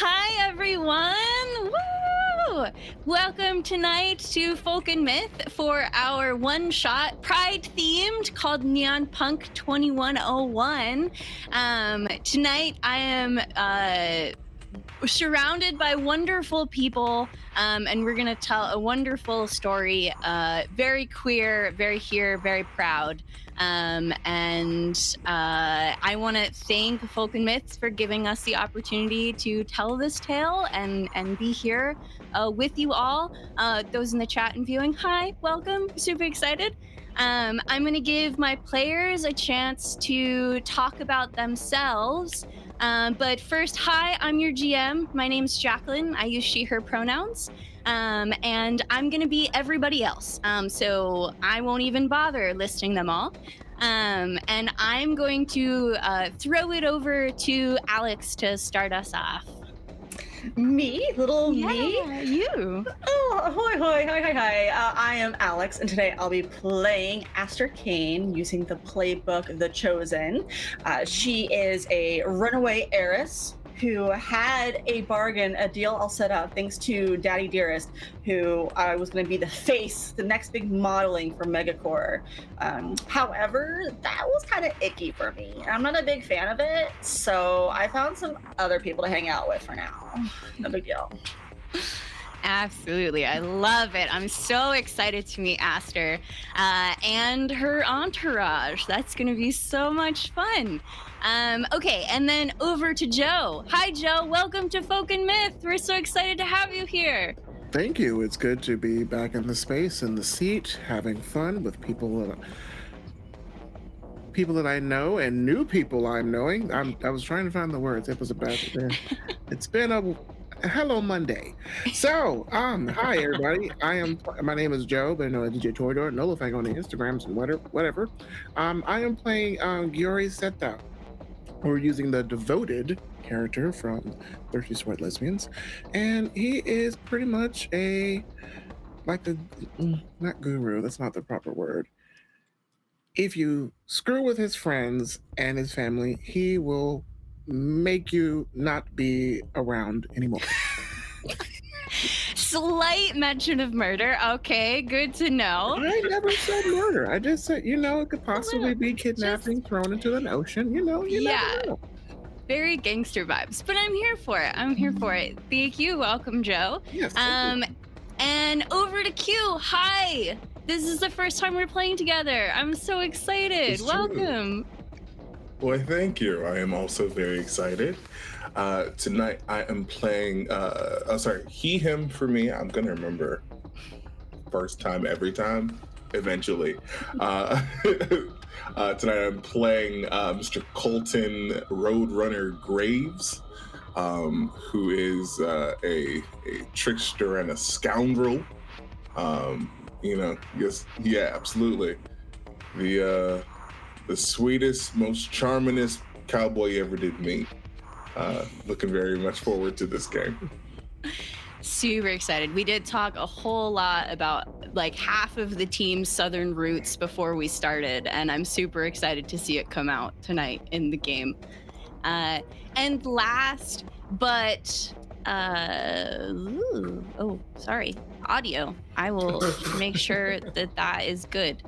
Hi, everyone. Woo! Welcome tonight to Folk and Myth for our one-shot Pride-themed called Neon Punk 2101. Tonight, I am surrounded by wonderful people, and we're going to tell a wonderful story. Very queer, very here, very proud. I want to thank Folk and Myths for giving us the opportunity to tell this tale and be here with you all. Those in the chat and viewing, hi, welcome, super excited. I'm going to give my players a chance to talk about themselves. But first, hi, I'm your GM. My name's Jaqulin. I use she, her pronouns. And I'm going to be everybody else. So I won't even bother listing them all. And I'm going to throw it over to Alex to start us off. Me? Little me? Yeah, you. Oh, ahoy, hoy, hi. I am Alex, and today I'll be playing Aster Kane using the playbook The Chosen. She is a runaway heiress who had a deal all set up thanks to Daddy Dearest, who was going to be the face, the next big modeling for Megacore. However, that was kind of icky for me. I'm not a big fan of it, so I found some other people to hang out with for now. No big deal. Absolutely. I love it. I'm so excited to meet Aster and her entourage. That's going to be so much fun. Okay, and then over to Joe. Hi, Joe. Welcome to Folk and Myth. We're so excited to have you here. Thank you. It's good to be back in the space, in the seat, having fun with people that I know and new people I'm knowing. I was trying to find the words. It was a bad thing. It's been a hello Monday. So, hi everybody. My name is Joe, but I know DJ Toydor, Nolafang on the Instagrams and whatever. I am playing Giori Seta. We're using the devoted character from Thirsty Sword Lesbians, and he is pretty much not guru, that's not the proper word. If you screw with his friends and his family, he will make you not be around anymore. Slight mention of murder. Okay, good to know. I never said murder. I just said, it could possibly be kidnapping, thrown into an ocean. You never know. Very gangster vibes, but I'm here for it. Thank you. Welcome, Joe. Yes. And over to Q. Hi. This is the first time we're playing together. I'm so excited. Welcome. Well, thank you. I am also very excited. Tonight I am playing, he, him for me. I'm going to remember first time, every time, eventually. Tonight I'm playing Mr. Colton Roadrunner Graves, who is a trickster and a scoundrel. Absolutely. The sweetest, most charmingest cowboy you ever did meet. Looking very much forward to this game. Super excited. We did talk a whole lot about like half of the team's southern roots before we started, and I'm super excited to see it come out tonight in the game. And last, but audio. I will make sure that is good.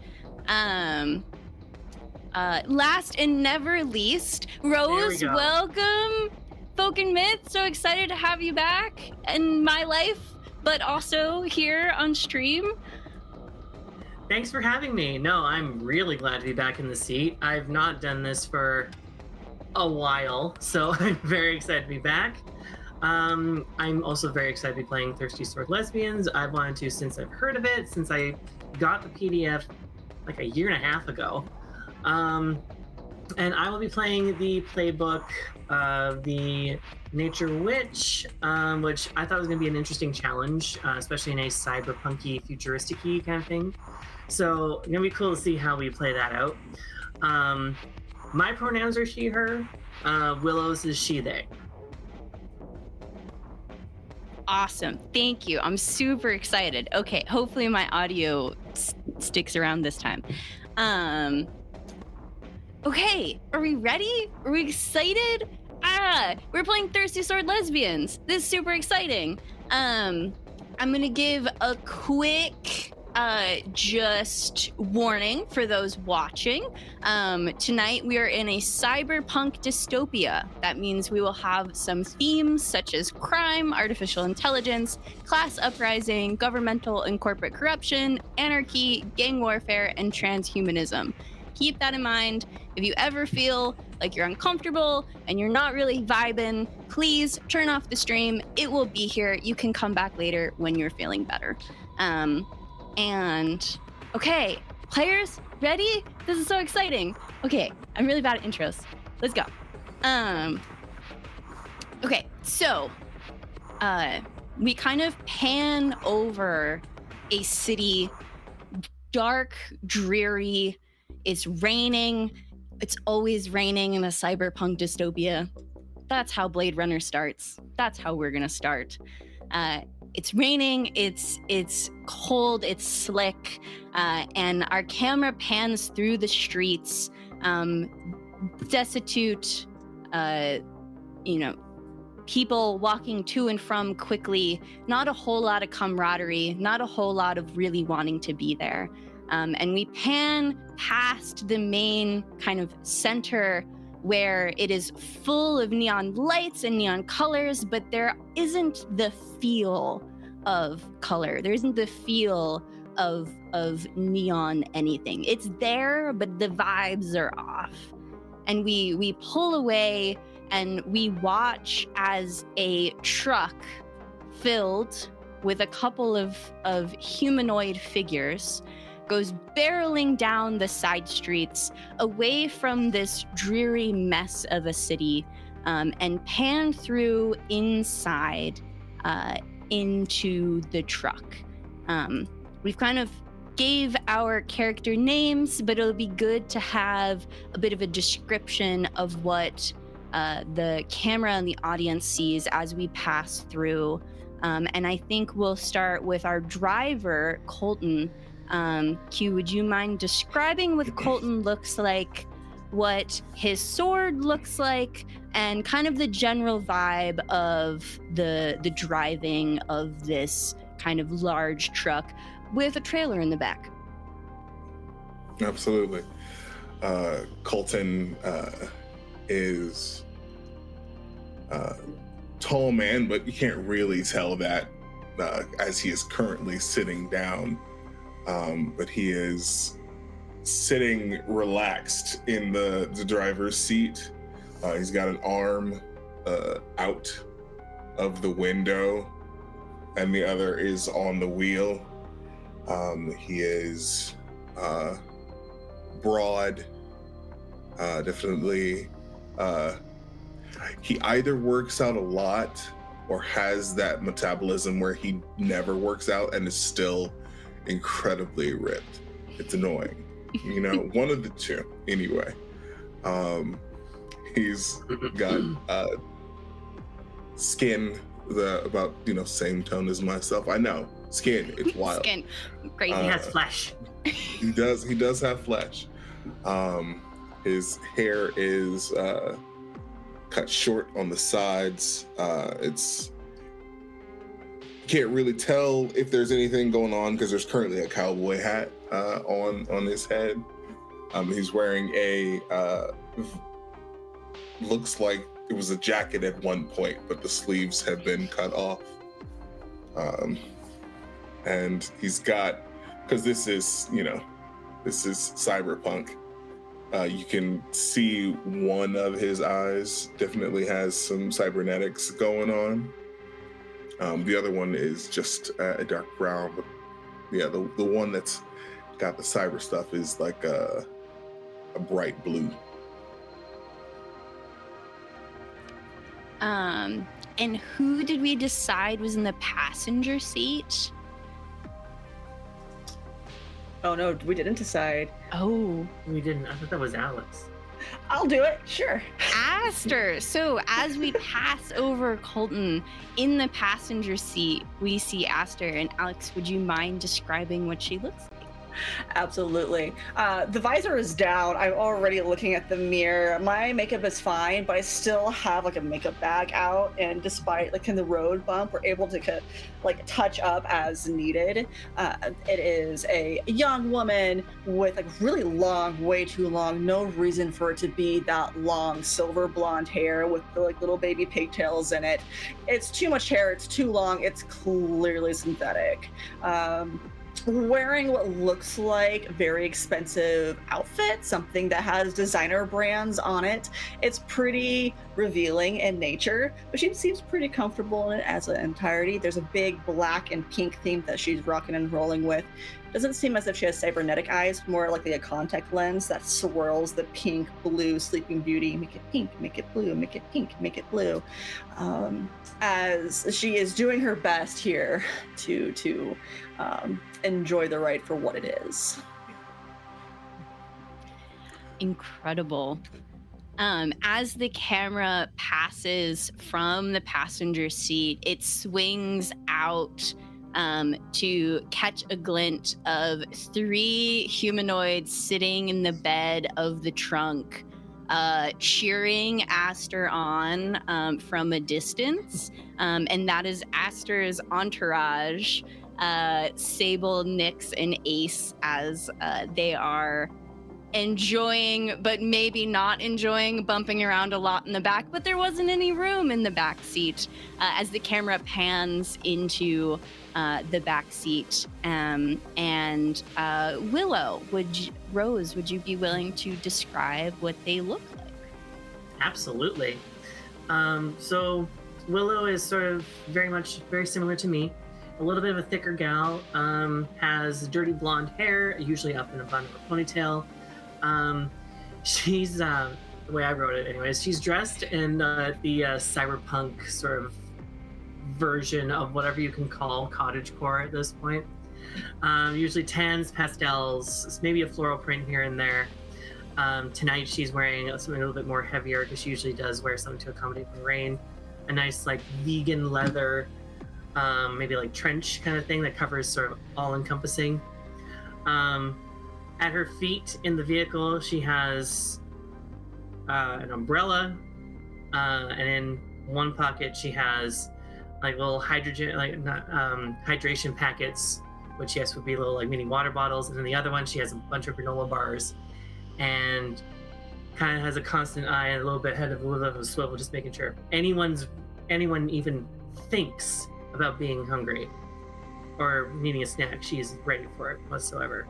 Last and never least, Rose, welcome. Folk and Myth, so excited to have you back in my life, but also here on stream. Thanks for having me. No, I'm really glad to be back in the seat. I've not done this for a while, so I'm very excited to be back. I'm also very excited to be playing Thirsty Sword Lesbians. I've wanted to since I've heard of it, since I got the PDF like a year and a half ago. And I will be playing the playbook of the Nature Witch, which I thought was going to be an interesting challenge, especially in a cyberpunky, futuristic-y kind of thing. So it's going to be cool to see how we play that out. My pronouns are she, her. Willow's is she, they. Awesome. Thank you. I'm super excited. Okay, hopefully my audio sticks around this time. Okay, are we ready? Are we excited? Yeah, we're playing Thirsty Sword Lesbians. This is super exciting. I'm gonna give a quick just warning for those watching. Tonight we are in a cyberpunk dystopia. That means we will have some themes such as crime, artificial intelligence, class uprising, governmental and corporate corruption, anarchy, gang warfare, and transhumanism. Keep that in mind. If you ever feel like you're uncomfortable and you're not really vibing, please turn off the stream. It will be here. You can come back later when you're feeling better. And okay, players, ready? This is so exciting. Okay, I'm really bad at intros. Let's go. Okay, so we kind of pan over a city, dark, dreary. It's raining. It's always raining in a cyberpunk dystopia. That's how Blade Runner starts. That's how we're gonna start. It's raining, it's cold, it's slick, and our camera pans through the streets, destitute, people walking to and from quickly, not a whole lot of camaraderie, not a whole lot of really wanting to be there. And we pan past the main kind of center where it is full of neon lights and neon colors, but there isn't the feel of color. There isn't the feel of neon anything. It's there, but the vibes are off. And we pull away and we watch as a truck filled with a couple of humanoid figures goes barreling down the side streets away from this dreary mess of a city, and pan through inside into the truck. We've kind of gave our character names, but it'll be good to have a bit of a description of what the camera and the audience sees as we pass through. And I think we'll start with our driver, Colton. Q, would you mind describing what Colton looks like, what his sword looks like, and kind of the general vibe of the driving of this kind of large truck with a trailer in the back? Absolutely. Colton is a tall man, but you can't really tell that as he is currently sitting down. But he is sitting relaxed in the driver's seat. He's got an arm out of the window and the other is on the wheel. He is broad, definitely. He either works out a lot or has that metabolism where he never works out and is still incredibly ripped. It's annoying, one of the two anyway. He's got skin about same tone as myself. I know, skin, it's wild. Skin, crazy. He has flesh. He does have flesh. His hair is cut short on the sides. Can't really tell if there's anything going on because there's currently a cowboy hat on his head. He's wearing a looks like it was a jacket at one point, but the sleeves have been cut off. And he's got, because this is cyberpunk. You can see one of his eyes definitely has some cybernetics going on. The other one is just a dark brown, but yeah, the one that's got the cyber stuff is like a bright blue. And who did we decide was in the passenger seat? Oh no, we didn't decide. Oh, We didn't. I thought that was Alex. I'll do it, sure. Aster. So as we pass over Colton in the passenger seat, we see Aster. And Alex, would you mind describing what she looks like? Absolutely. The visor is down. I'm already looking at the mirror. My makeup is fine, but I still have like a makeup bag out. And despite like in the road bump, we're able to like touch up as needed. It is a young woman with like really long, way too long. No reason for it to be that long, silver blonde hair with the like little baby pigtails in it. It's too much hair. It's too long. It's clearly synthetic. Wearing what looks like very expensive outfit, something that has designer brands on it. It's pretty revealing in nature, but she seems pretty comfortable in it as an entirety. There's a big black and pink theme that she's rocking and rolling with. Doesn't seem as if she has cybernetic eyes, more likely a contact lens that swirls the pink, blue Sleeping Beauty. Make it pink, make it blue, make it pink, make it blue. As she is doing her best here to enjoy the ride for what it is. Incredible. As the camera passes from the passenger seat, it swings out to catch a glint of 3 humanoids sitting in the bed of the trunk, cheering Aster on from a distance. And that is Aster's entourage, Sable, Nyx, and Ace, as they are enjoying, but maybe not enjoying, bumping around a lot in the back. But there wasn't any room in the back seat as the camera pans into the back seat. And Willow, Rose, would you be willing to describe what they look like? Absolutely. So Willow is sort of very similar to me. A little bit of a thicker gal, has dirty blonde hair, usually up in the bun of a ponytail. She's, the way I wrote it anyways, she's dressed in the cyberpunk sort of version of whatever you can call cottagecore at this point. Usually tans, pastels, maybe a floral print here and there. Tonight she's wearing something a little bit more heavier because she usually does wear something to accommodate the rain. A nice like vegan leather, maybe like trench kind of thing that covers sort of all encompassing. At her feet in the vehicle, she has an umbrella, and in one pocket she has like little hydration packets, which yes would be little like mini water bottles, and then the other one she has a bunch of granola bars, and kind of has a constant eye and a little bit head of a little bit of a swivel, just making sure anyone even thinks about being hungry or needing a snack, she's ready for it whatsoever.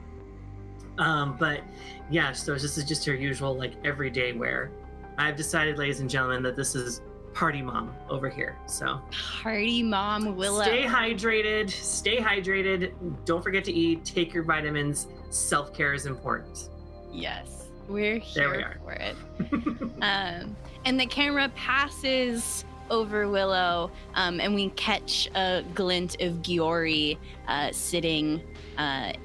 But yeah, so this is just her usual like everyday wear. I've decided, ladies and gentlemen, that this is party mom over here. So Party mom Willow. Stay hydrated. Don't forget to eat. Take your vitamins. Self-care is important. Yes, we're here for it. And the camera passes over Willow, and we catch a glint of Giori sitting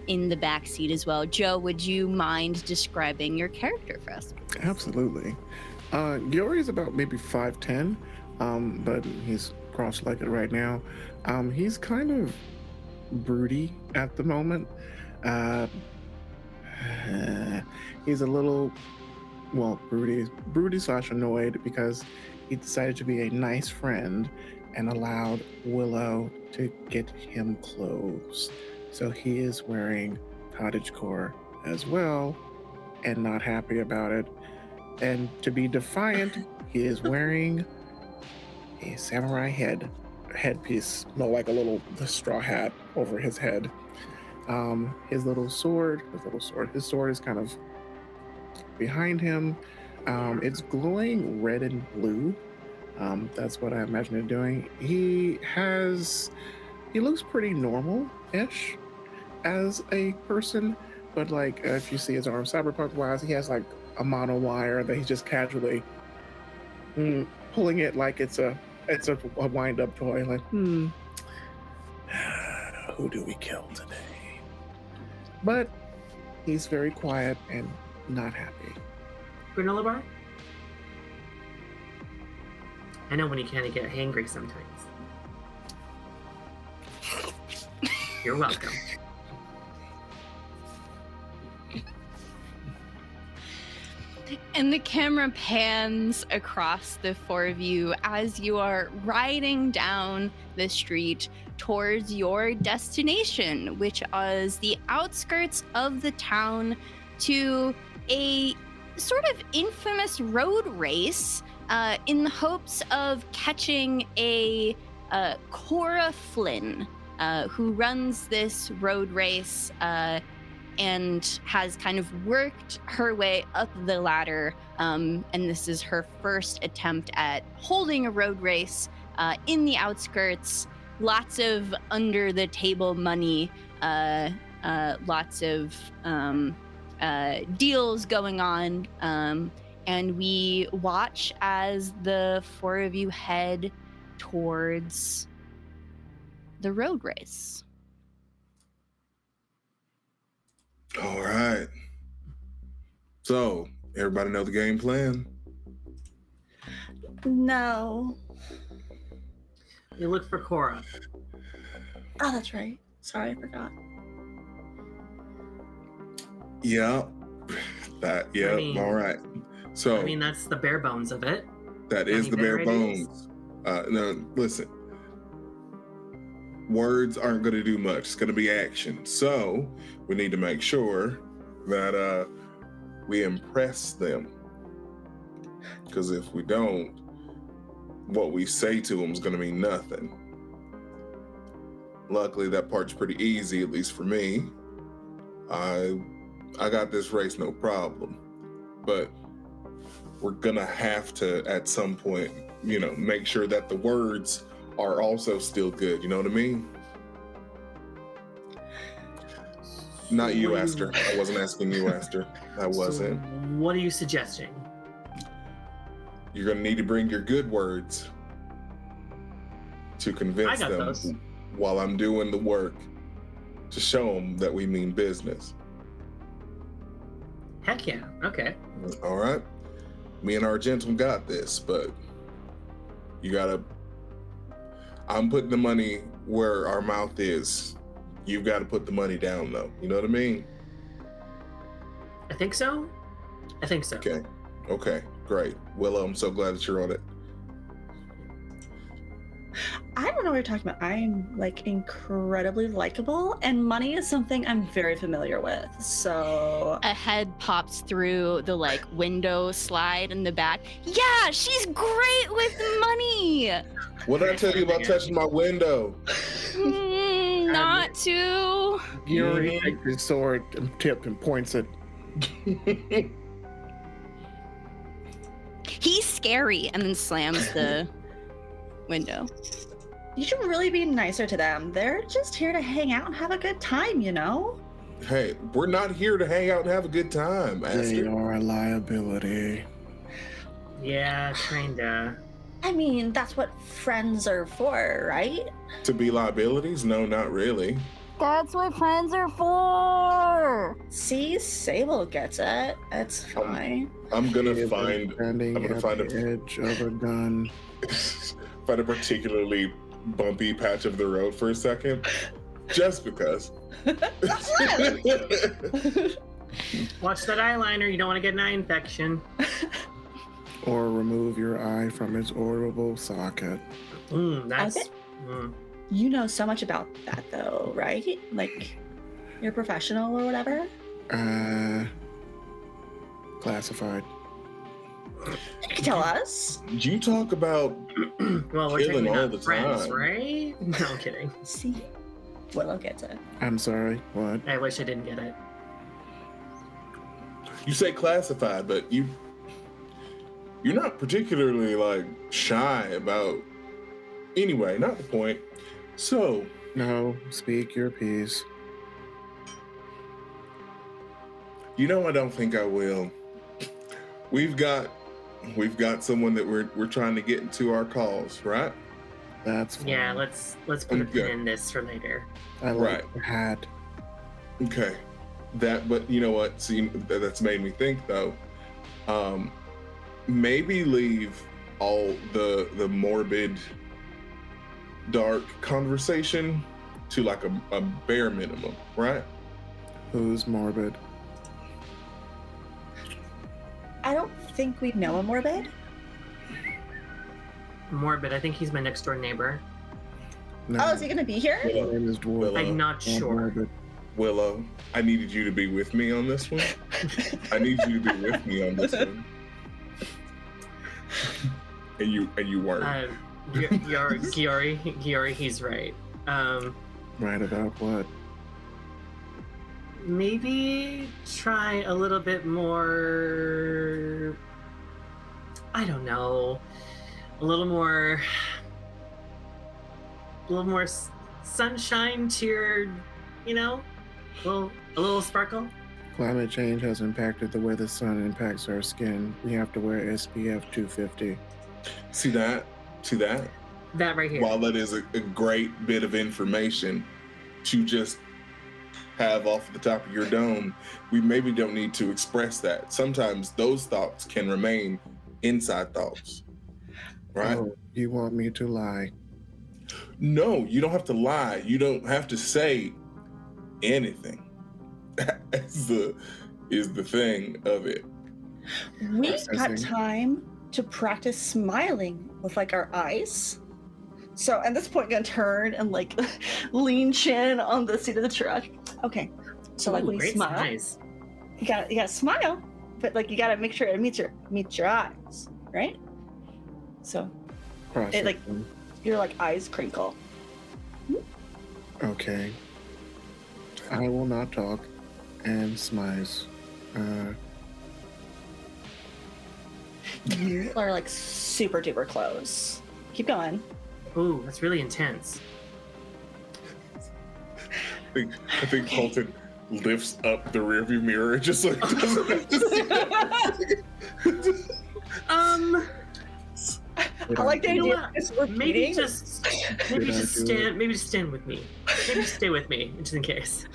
in the back seat as well. Joe, would you mind describing your character for us? Absolutely. Giori is about maybe 5'10", but he's cross-legged right now. He's kind of broody at the moment. He's a little, broody / annoyed because he decided to be a nice friend and allowed Willow to get him clothes. So he is wearing cottagecore as well and not happy about it. And to be defiant, he is wearing a samurai headpiece, like a straw hat over his head. His sword is kind of behind him. It's glowing red and blue. That's what I imagine it doing. He looks pretty normal-ish as a person, but like if you see his arm cyberpunk-wise, he has like a mono wire that he's just casually pulling it like it's a wind-up toy. Like, who do we kill today? But he's very quiet and not happy. Granola bar? I know when you kind of get hangry sometimes. You're welcome. And the camera pans across the four of you as you are riding down the street towards your destination, which is the outskirts of the town, to a sort of infamous road race in the hopes of catching a Cora Flynn, who runs this road race and has kind of worked her way up the ladder. And this is her first attempt at holding a road race in the outskirts. Lots of under the table money, lots of deals going on. And we watch as the four of you head towards the road race. All right. So, everybody know the game plan? No. You look for Cora. Oh, that's right. Sorry, I forgot. Yeah. I mean- all right. So, I mean, that's the bare bones of it. that is any the bare varieties? bones. No, listen. Words aren't going to do much. It's going to be action. So we need to make sure that we impress them. Because if we don't, what we say to them is going to mean nothing. Luckily, that part's pretty easy, at least for me. I got this race, no problem. But we're going to have to, at some point, make sure that the words are also still good. You know what I mean? Not you, What do Aster. I wasn't asking you, Aster. I wasn't. So what are you suggesting? You're going to need to bring your good words to I convince got them those. while I'm doing the work to show them that we mean business. Heck yeah. Okay. All right? Me and Argentum got this, but you got to... I'm putting the money where our mouth is. You've got to put the money down, though. You know what I mean? I think so. Okay, great. Willow, I'm so glad that you're on it. I don't know what you're talking about. I'm like incredibly likable, and money is something I'm very familiar with. So A head pops through the window slide in the back. Yeah, she's great with money. What did I tell you about touching my window? Not to. Yuri takes his sword and tip and points it. He's scary, and then slams the window. you should really be nicer to them. They're just here to hang out and have a good time, you know? Hey, we're not here to hang out and have a good time, They Aster. are a liability. Yeah, kinda. I mean, that's what friends are for, right? To be liabilities? No, not really. That's what friends are for. See, Sable gets it. It's fine. I'm gonna He is find standing I'm gonna at find the edge of a gun. find a particularly bumpy patch of the road for a second, just because. Watch that eyeliner. You don't want to get an eye infection. Or remove your eye from its orbital socket. That's. Okay. Mm. You know so much about that, though, right? Like, you're a professional or whatever? Classified. You can tell us. You talk about Well, we're Killing technically all not the friends, time. right? No, I'm kidding. See? Willow gets it. I'm sorry, what? I wish I didn't get it. you say classified, but you're not particularly shy about. Anyway, not the point. So No, speak your piece. I don't think I will. We've got someone that we're trying to get into our calls, right? That's fine. Yeah, let's put a pin in this for later. I like Right. the hat. Okay. But you know what? See, that's made me think though. Maybe leave all the morbid, dark conversation to a bare minimum, right? Who's morbid? I don't think we know a Morbid. Morbid, I think he's my next door neighbor. No, Oh, is he gonna be here? my name is Dwarf. I'm not sure. Willow, I needed you to be with me on this one. I need you to be with me on this one. And you weren't. Giori, he's right. Right about what? Maybe try a little bit more. I don't know. A little more sunshine to your, a little sparkle. Climate change has impacted the way the sun impacts our skin. We have to wear SPF 250. See that? That right here. While that is a great bit of information to just have off the top of your dome, we maybe don't need to express that. Sometimes those thoughts can remain inside thoughts. Right? Oh, you want me to lie? No, you don't have to lie. You don't have to say anything. is the thing of it. We've got Processing. time to practice smiling with like our eyes. So at this point, I'm gonna turn and like lean chin on the seat of the truck. Okay. So like Ooh, when you great smile, size. you gotta smile, but like you gotta make sure it meets your eyes, right? So Processing. like- your like eyes crinkle. Okay. I will not talk and smize. You are like super duper close. Keep going. Ooh, that's really intense. I think Colton lifts up the rearview mirror and just like doesn't have to see that. I like the You know idea what? of just Maybe repeating. just stand with me. Maybe just stay with me, just in case.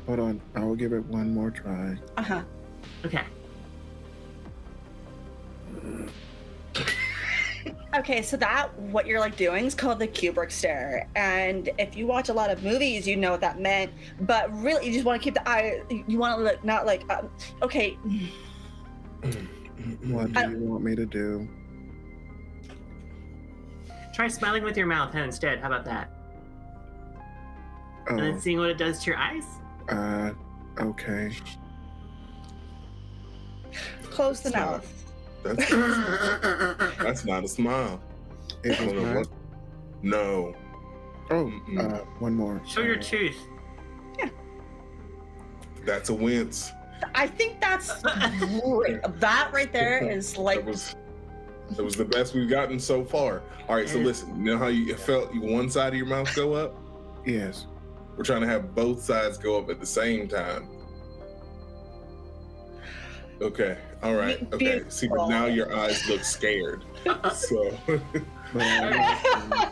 Hold on. I will give it one more try. Uh-huh. Okay. Okay, so that what you're like doing is called the Kubrick stare, and if you watch a lot of movies, you know what that meant. But really, you just want to keep the eye. You want to look not like. Okay. What do you want me to do? Try smiling with your mouth instead. How about that? And then Oh, seeing what it does to your eyes. okay. Close the It's not- mouth. That's not a smile. It I was don't know not. what. No. Oh, Mm-mm. one more. Show your tooth. That's a wince. I think that's great. That right there is like. That was the best we've gotten so far. All right, so listen, you know how you felt one side of your mouth go up? Yes. We're trying to have both sides go up at the same time. Okay, all right, okay. See, but now your eyes look scared. So, But I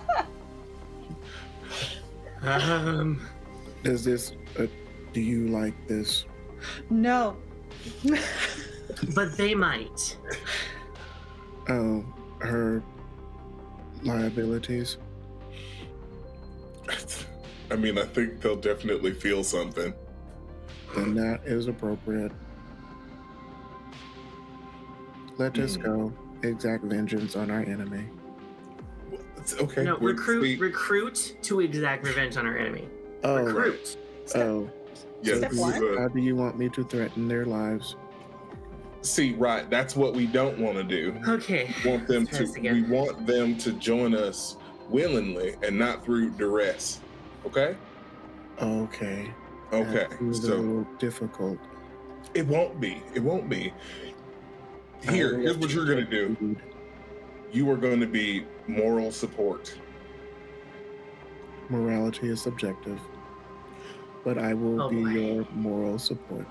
does this? Do you like this? No. But they might. Oh, her liabilities. I mean, I think they'll definitely feel something. Then that is appropriate. Let us go. Exact vengeance on our enemy. It's okay. No, we're- recruit to exact revenge on our enemy. Oh, Recruit. oh. Yes, Step this one. is a, How do you want me to threaten their lives? see, right. That's what we don't want to do. Okay. We want them Let's try this to. again. We want them to join us willingly and not through duress. Okay. Okay. Okay. That seems a So little difficult. it won't be. It won't be. Here's what you're gonna do. You are going to be moral support. Morality is subjective, but I will Oh, be boy. your moral support.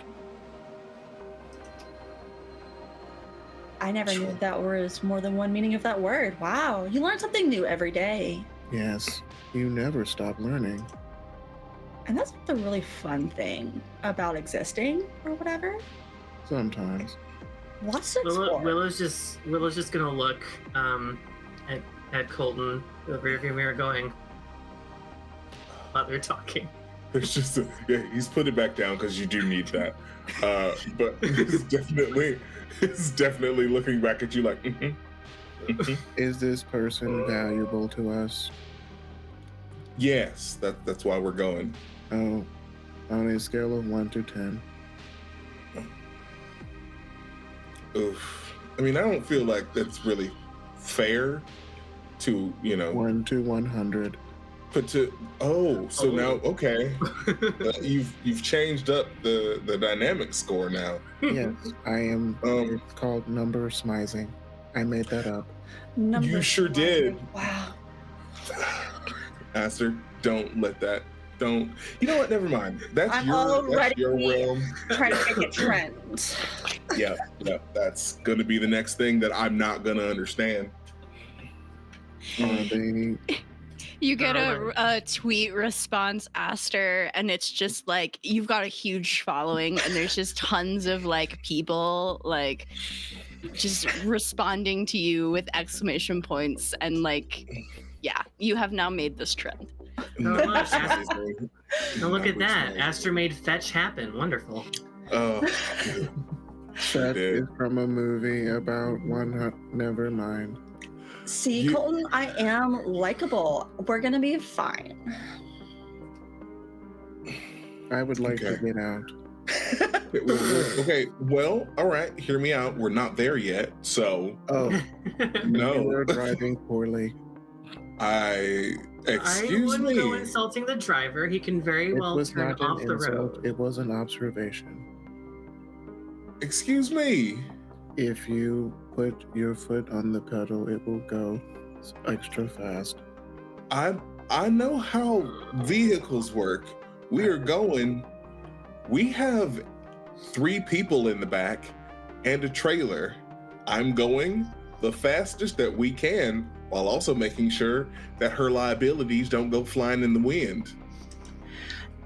I never knew that was more than one meaning of that word. Wow, you learn something new every day. Yes, you never stop learning. And that's the really fun thing about existing or whatever. Sometimes. Lots to explore. Willow's just gonna look at Colton, the rearview mirror, going while they're talking. There's just yeah, he's put it back down because you do need that. But it's definitely looking back at you like, Is this person valuable to us? yes, that's why we're going. Oh, on a scale of 1 to 10. Oof. I mean, I don't feel like that's really fair to, 1 to 100. but now okay. You've changed up the dynamic score now. Yes, I am. It's called number smizing. I made that up. You sure did. Wow. Aster, don't let that. Don't. You know what? Never mind. That's I'm your already realm. trying to make it trend. Yeah. That's gonna be the next thing that I'm not gonna understand. They You get a tweet response, Aster, and it's just like you've got a huge following, and there's just tons of like people like just responding to you with exclamation points, and like, yeah, you have now made this trend. look, look at that. Aster made fetch happen. Wonderful. Oh, that did. is from a movie about never mind. See, Colton, I am likable. We're gonna be fine. I would like to Okay. get out. Okay, well, all right, hear me out. We're not there yet, so Oh, no. you're driving poorly. I Excuse wouldn't me. go insulting the driver. He can very It well was turn not off an the insult. road. It was an observation. Excuse me. If you put your foot on the pedal, it will go extra fast. I know how vehicles work. We have 3 people in the back and a trailer. I'm going the fastest that we can while also making sure that her liabilities don't go flying in the wind.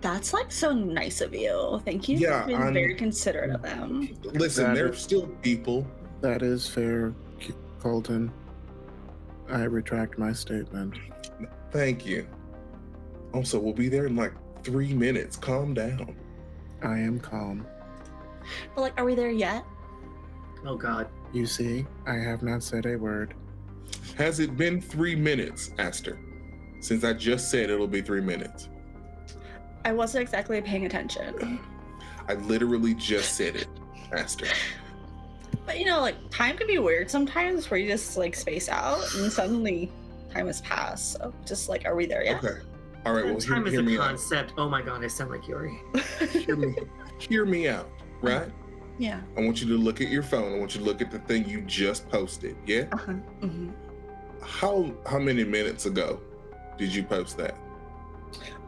That's like so nice of you. Thank you Yeah, for being I'm- very considerate of them. Listen, That they're is- still people. That is fair, Colton. I retract my statement. Thank you. Also, we'll be there in like 3 minutes. Calm down. I am calm. But like, are we there yet? Oh God. You see, I have not said a word. Has it been 3 minutes, Aster? Since I just said it'll be 3 minutes. I wasn't exactly paying attention. I literally just said it, Aster. But like time can be weird sometimes where you just like space out and suddenly time has passed. So just like, are we there yet? Okay. All right, well, Time is hear a me out. concept. Oh my God, I sound like Yuri. Hear me out, right? Yeah. I want you to look at your phone. I want you to look at the thing you just posted, yeah? Uh-huh. Mm-hmm. How many minutes ago did you post that?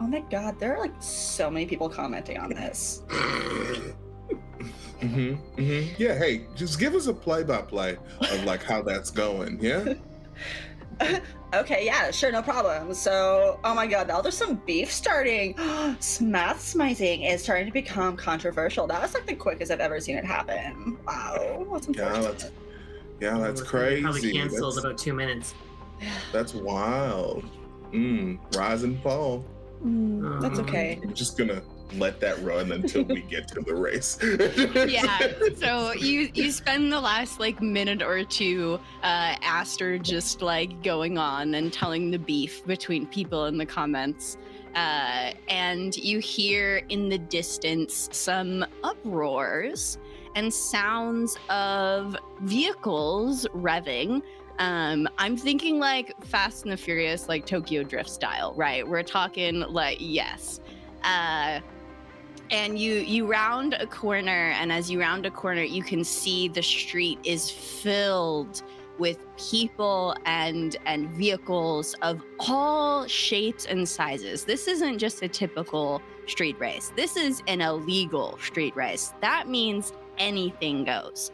Oh my God, there are like so many people commenting on this. Yeah, hey, just give us a play-by-play of like how that's going, yeah? Okay, yeah, sure, no problem. So, oh my God, now there's some beef starting. Math smizing is starting to become controversial. That was like the quickest I've ever seen it happen. Wow, that's unfortunate. That's Probably crazy. canceled about 2 minutes. That's wild. Rise and fall. That's okay. I'm just gonna let that run until we get to the race. Yeah, so you spend the last like minute or two Aster just like going on and telling the beef between people in the comments, and you hear in the distance some uproars and sounds of vehicles revving. I'm thinking like Fast and the Furious, like Tokyo Drift style, right? We're talking like, yes. And you round a corner, and as you round a corner, you can see the street is filled with people and vehicles of all shapes and sizes. This isn't just a typical street race. This is an illegal street race. That means anything goes.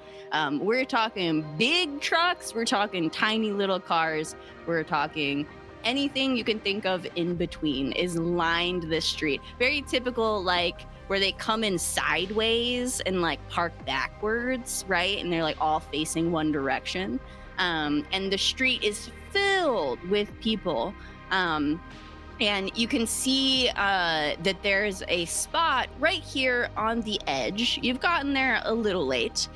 We're talking big trucks, we're talking tiny little cars, we're talking anything you can think of in between is lined this street. Very typical, like where they come in sideways and like park backwards, right? And they're like all facing one direction. And the street is filled with people. And you can see that there's a spot right here on the edge. You've gotten there a little late,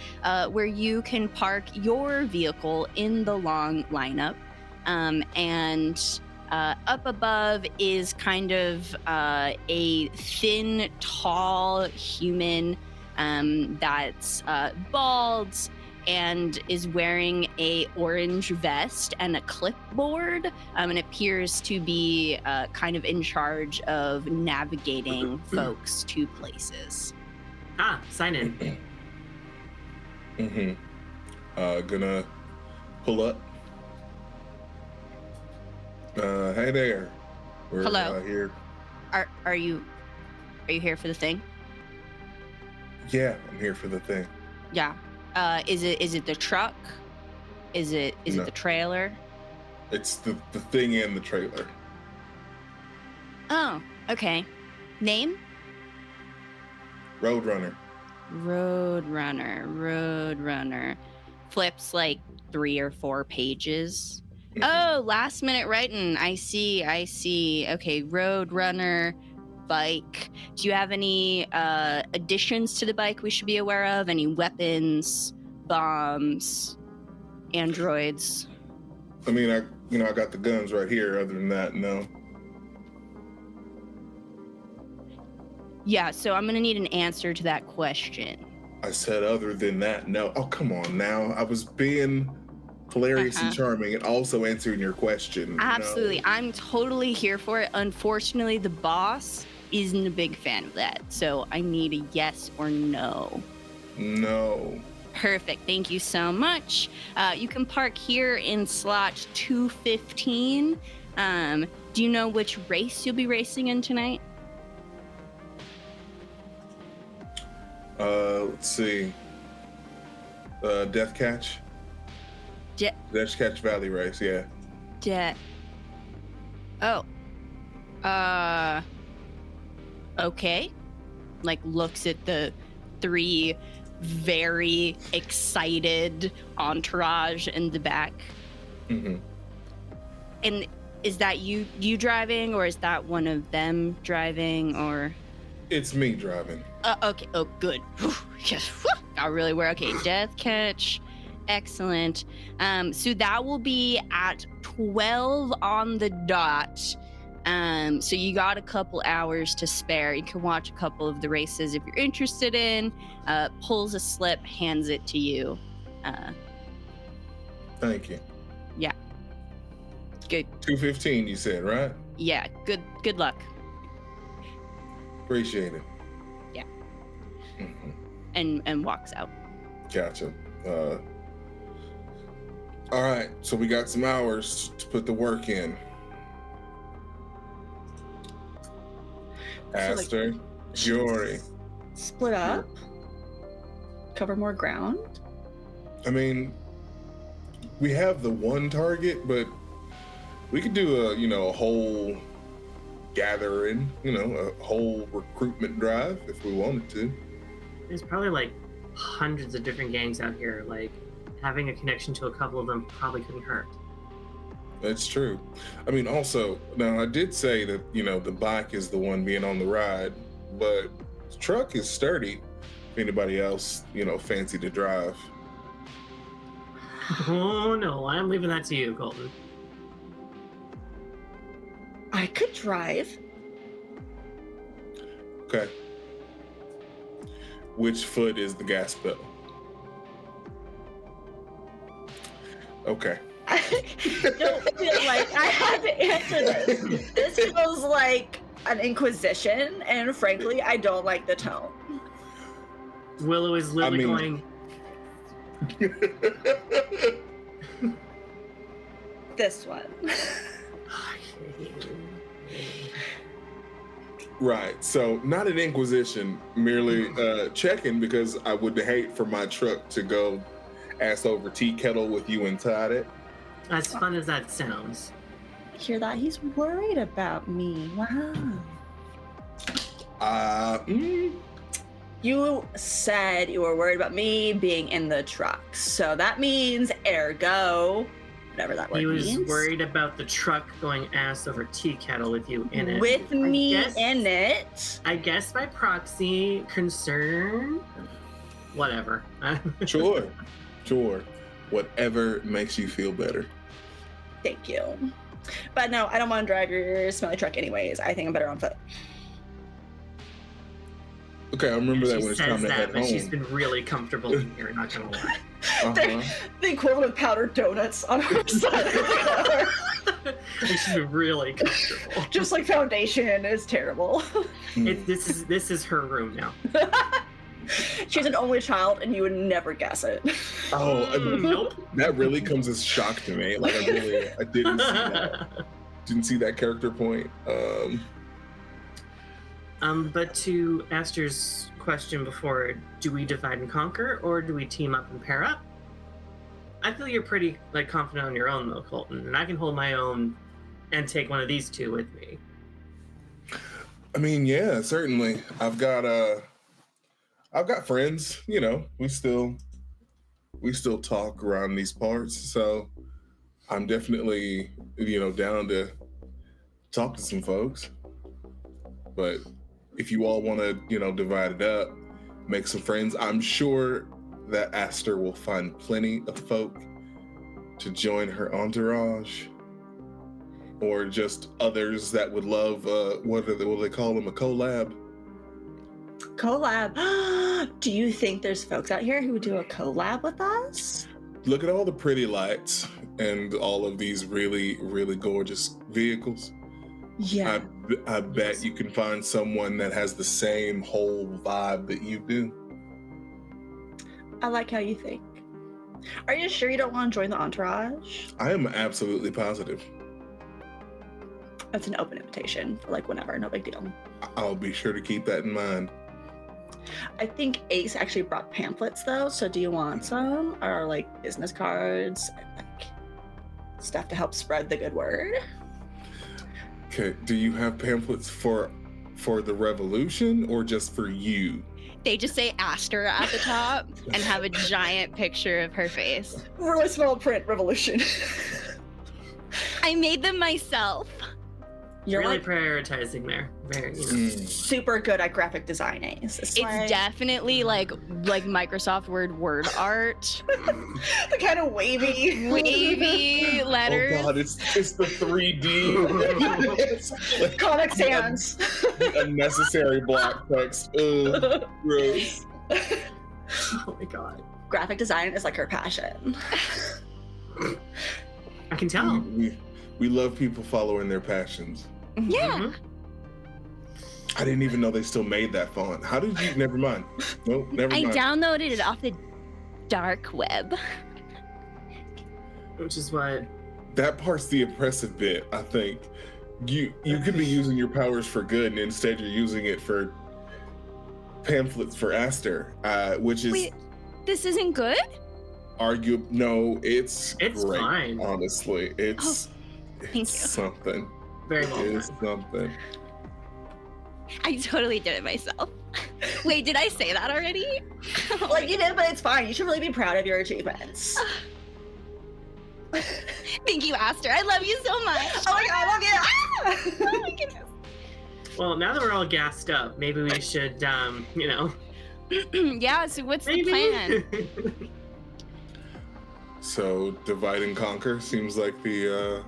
where you can park your vehicle in the long lineup. And up above is kind of a thin, tall human that's bald and is wearing a orange vest and a clipboard, and appears to be kind of in charge of navigating folks to places. Sign in. Gonna pull up. Hey there. We're Hello. Here. Are you here for the thing? Yeah, I'm here for the thing. Yeah. Is it the truck? Is it No. the trailer? It's the thing in the trailer. Oh, okay. Name? Roadrunner. Roadrunner. Flips like 3 or 4 pages. Mhm. Oh, last minute writing. I see. Okay, Roadrunner bike. Do you have any additions to the bike we should be aware of? Any weapons, bombs, androids? I mean, I got the guns right here. Other than that, no. Yeah, so I'm gonna need an answer to that question. I said other than that, no. Oh, come on now. I was being hilarious and charming and also answering your question. Absolutely. No. I'm totally here for it. Unfortunately, the boss isn't a big fan of that. So I need a yes or no. No. Perfect. Thank you so much. You can park here in slot 215. Do you know which race you'll be racing in tonight? Let's see. Death Catch? Death Catch Valley Race, yeah. Okay. Like looks at the 3 very excited entourage in the back. Mm-hmm. And is that you driving, or is that one of them driving, or? It's me driving. Okay. Oh, good. Yes. Got really where. Okay. Death Catch. Excellent. So that will be at 12 on the dot. So you got a couple hours to spare. You can watch a couple of the races if you're interested in. Pulls a slip, hands it to you. Thank you. Yeah. Good. 215, you said, right? Yeah. Good luck. Appreciate it. Yeah. Mm-hmm. And walks out. Gotcha. All right, so we got some hours to put the work in. Aster, Jory. Split up. Cover more ground. I mean, we have the one target, but we could do a whole gathering, a whole recruitment drive if we wanted to. There's probably like hundreds of different gangs out here. Like, having a connection to a couple of them probably couldn't hurt. That's true. I mean, also, now I did say that, the bike is the one being on the ride, but the truck is sturdy. If anybody else, fancy to drive. Oh no, I'm leaving that to you, Colton. I could drive. Okay. Which foot is the gas pedal? Okay. I don't feel like I have to answer this. This feels like an inquisition, and frankly, I don't like the tone. Willow is literally going. This one. Right. So not an inquisition, merely checking, because I would hate for my truck to go ass over tea kettle with you inside it. As fun as that sounds. Hear that? He's worried about me. Wow. You said you were worried about me being in the truck, so that means, ergo, whatever that word He was means. worried about the truck going ass over tea kettle with you in it. With me in it. I guess by proxy, concern. Whatever. Sure. Whatever makes you feel better. Thank you. But no, I don't want to drive your smelly truck anyways. I think I'm better on foot. Okay, I remember that She when it's says time to that, head but home. she's been really comfortable in here, not gonna lie. Uh-huh. The equivalent of powdered donuts on her side of the car. She's been really comfortable. Just like foundation is terrible. This is her room now. She's an only child, and you would never guess it. Oh, Nope. that really comes as shock to me. Like I didn't see that. Didn't see that character point. But to Aster's question before, do we divide and conquer or do we team up and pair up? I feel you're pretty confident on your own though, Colton, and I can hold my own and take one of these two with me. I mean, yeah, certainly. I've got friends, you know, we still talk around these parts, so I'm definitely, you know, down to talk to some folks. But if you all want to, you know, divide it up, make some friends, I'm sure that Aster will find plenty of folk to join her entourage, or just others that would love, what do they call them, a collab? Collab. Do you think there's folks out here who would do a collab with us? Look at all the pretty lights and all of these really, really gorgeous vehicles. Yeah. I bet you can find someone that has the same whole vibe that you do. I like how you think. Are you sure you don't want to join the entourage? I am absolutely positive. That's an open invitation for whenever, no big deal. I'll be sure to keep that in mind. I think Ace actually brought pamphlets though, so do you want some? Or business cards and stuff to help spread the good word? Okay, do you have pamphlets for the revolution or just for you? They just say Aster at the top and have a giant picture of her face. Really small print, revolution. I made them myself. You're really prioritizing there. Very, super good at graphic design, Ace. It's definitely like Microsoft word art. The kind of wavy letters. Oh god, it's the 3D. Comic Sans. Unnecessary block text. Ugh, gross. Oh my god. Graphic design is her passion. I can tell. We love people following their passions. Yeah. Mhm. I didn't even know they still made that font. How did you? Never mind. Nope, never I mind. downloaded it off the dark web. Which is what. That part's the impressive bit, I think. You could be using your powers for good, and instead you're using it for pamphlets for Aster, which is Wait, this isn't good? arguable. No, it's great. Fine. Honestly, it's thank you. something. Very well It is done. something. I totally did it myself. Wait, did I say that already? You did, but it's fine. You should really be proud of your achievements. Thank you, Aster. I love you so much. Oh my god, I love you! Oh my goodness. Well, now that we're all gassed up, maybe we should, Yeah, so what's maybe. the plan? So divide and conquer seems like the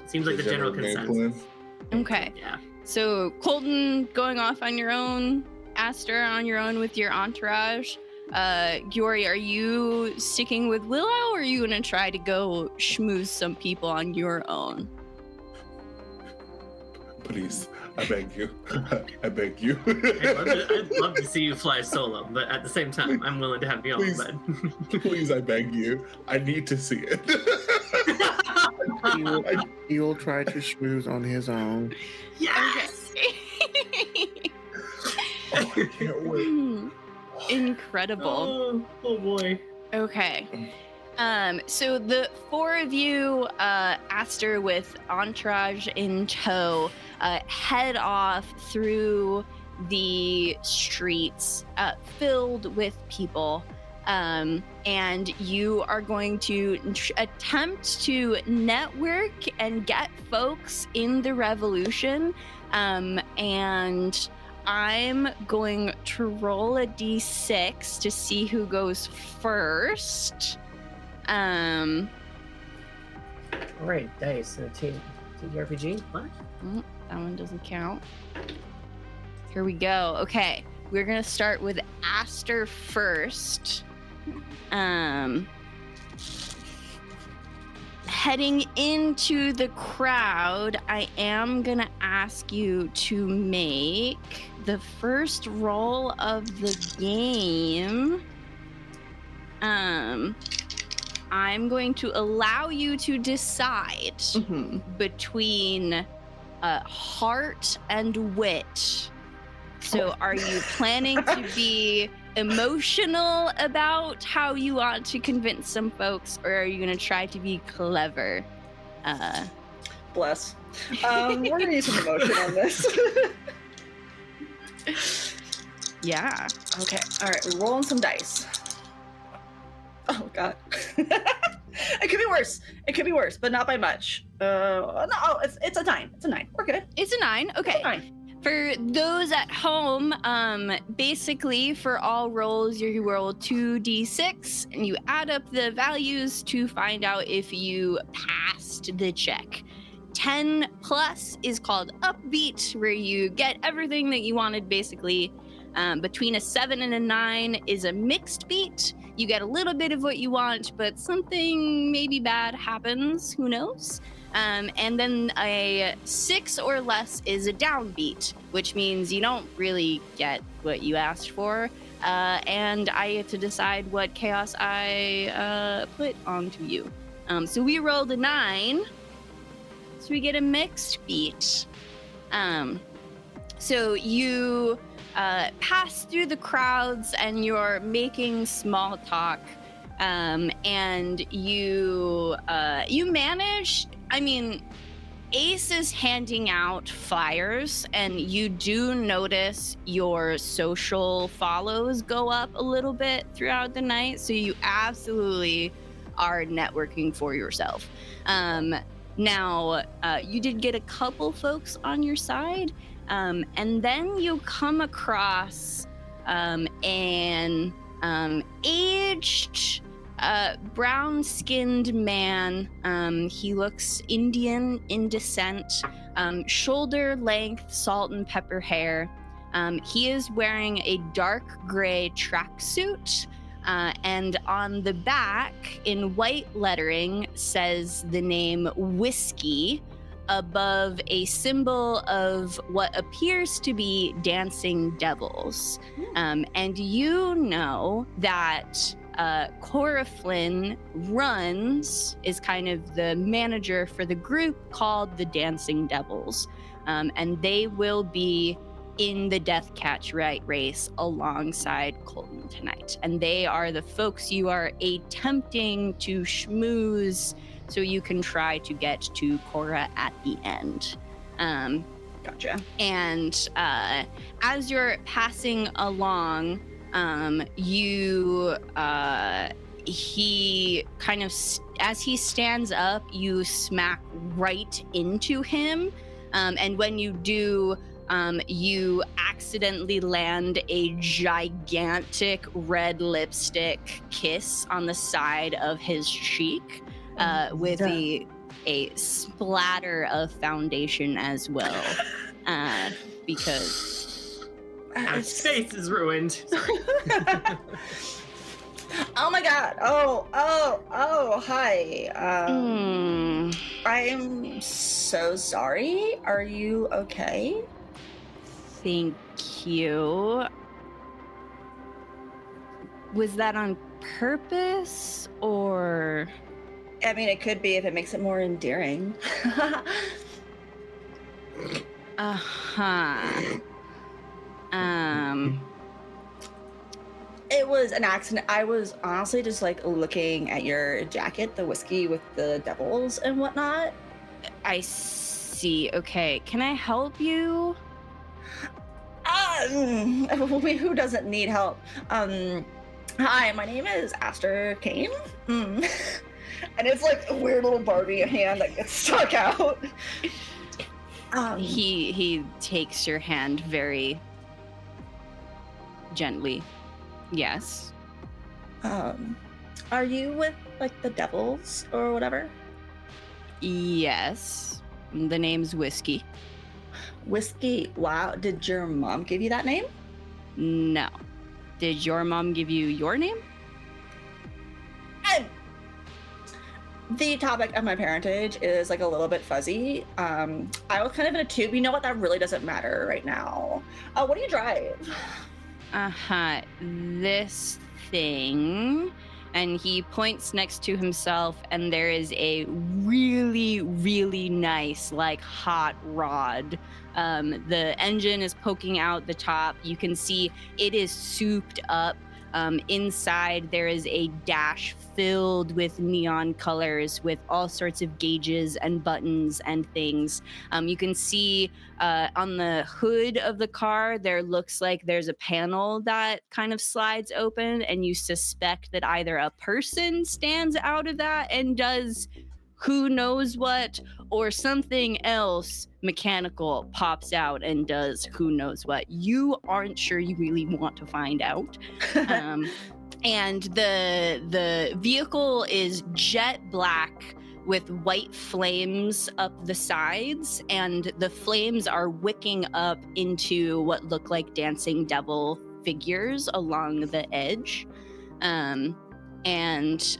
Seems like the general game consensus. plan. Okay. Yeah. So Colton going off on your own, Aster on your own with your entourage. Giori, are you sticking with Willow, or are you gonna try to go schmooze some people on your own? Please, I beg you. I beg you. I'd love to see you fly solo, but at the same time, I'm willing to have you on. Please. But Please, I beg you. I need to see it. He will try to schmooze on his own. yes. Oh, I can't wait. Incredible. Oh boy. Okay. So the four of you, Aster with entourage in tow, head off through the streets filled with people. and you are going to attempt to network and get folks in the revolution. And I'm going to roll a d6 to see who goes first. Great dice. TRPG? What? That one doesn't count. Here we go. Okay, we're gonna start with Aster first. Heading into the crowd, I am gonna ask you to make the first roll of the game. I'm going to allow you to decide between heart and wit. So are you planning to be emotional about how you want to convince some folks, or are you going to try to be clever? Bless. We're going to use some emotion on this. Yeah. Okay. All right. We're rolling some dice. Oh, God. It could be worse. It could be worse, but not by much. No, it's a 9. It's a 9. We're good. It's a 9. Okay. It's a 9. For those at home, basically for all rolls, you roll 2d6 and you add up the values to find out if you passed the check. 10 plus is called upbeat, where you get everything that you wanted, basically. Between a 7 and a 9 is a mixed beat. You get a little bit of what you want, but something maybe bad happens. Who knows? And then a 6 or less is a downbeat, which means you don't really get what you asked for. And I get to decide what chaos I put onto you. So we rolled a 9, so we get a mixed beat. So you pass through the crowds and you're making small talk. And you manage. I mean, Ace is handing out flyers, and you do notice your social follows go up a little bit throughout the night. So you absolutely are networking for yourself. Now, you did get a couple folks on your side, and then you come across an aged, brown-skinned man. He looks Indian in descent, shoulder-length salt and pepper hair. He is wearing a dark gray tracksuit, and on the back, in white lettering, says the name Whiskey above a symbol of what appears to be dancing devils. And you know that Cora Flynn is kind of the manager for the group called the Dancing Devils. And they will be in the Death Catch race alongside Colton tonight. And they are the folks you are attempting to schmooze so you can try to get to Cora at the end. Gotcha. And as you're passing along, he kind of, as he stands up, you smack right into him. And when you do, you accidentally land a gigantic red lipstick kiss on the side of his cheek, with a splatter of foundation as well, because his face is ruined. Oh my God. Oh, hi. I'm so sorry. Are you okay? Thank you. Was that on purpose, or? I mean, it could be if it makes it more endearing. It was an accident. I was honestly just like looking at your jacket, the whiskey with the devils and whatnot. I see. Okay. Can I help you? Who doesn't need help? Hi, my name is Aster Kane. And it's like a weird little Barbie hand that gets stuck out. He takes your hand very gently. Yes. Are you with like the devils or whatever? Yes. The name's Whiskey. Whiskey. Wow. Did your mom give you that name? No. Did your mom give you your name? The topic of my parentage is like a little bit fuzzy. I was kind of in a tube. You know what? That really doesn't matter right now. What do you drive? This thing. And he points next to himself, and there is a really, really nice, like, hot rod. The engine is poking out the top. You can see it is souped up. Inside, there is a dash filled with neon colors with all sorts of gauges and buttons and things. You can see on the hood of the car, there looks like there's a panel that kind of slides open, and you suspect that either a person stands out of that and does who knows what, or something else mechanical pops out and does who knows what. You aren't sure you really want to find out. And the vehicle is jet black with white flames up the sides, and the flames are wicking up into what look like dancing devil figures along the edge. And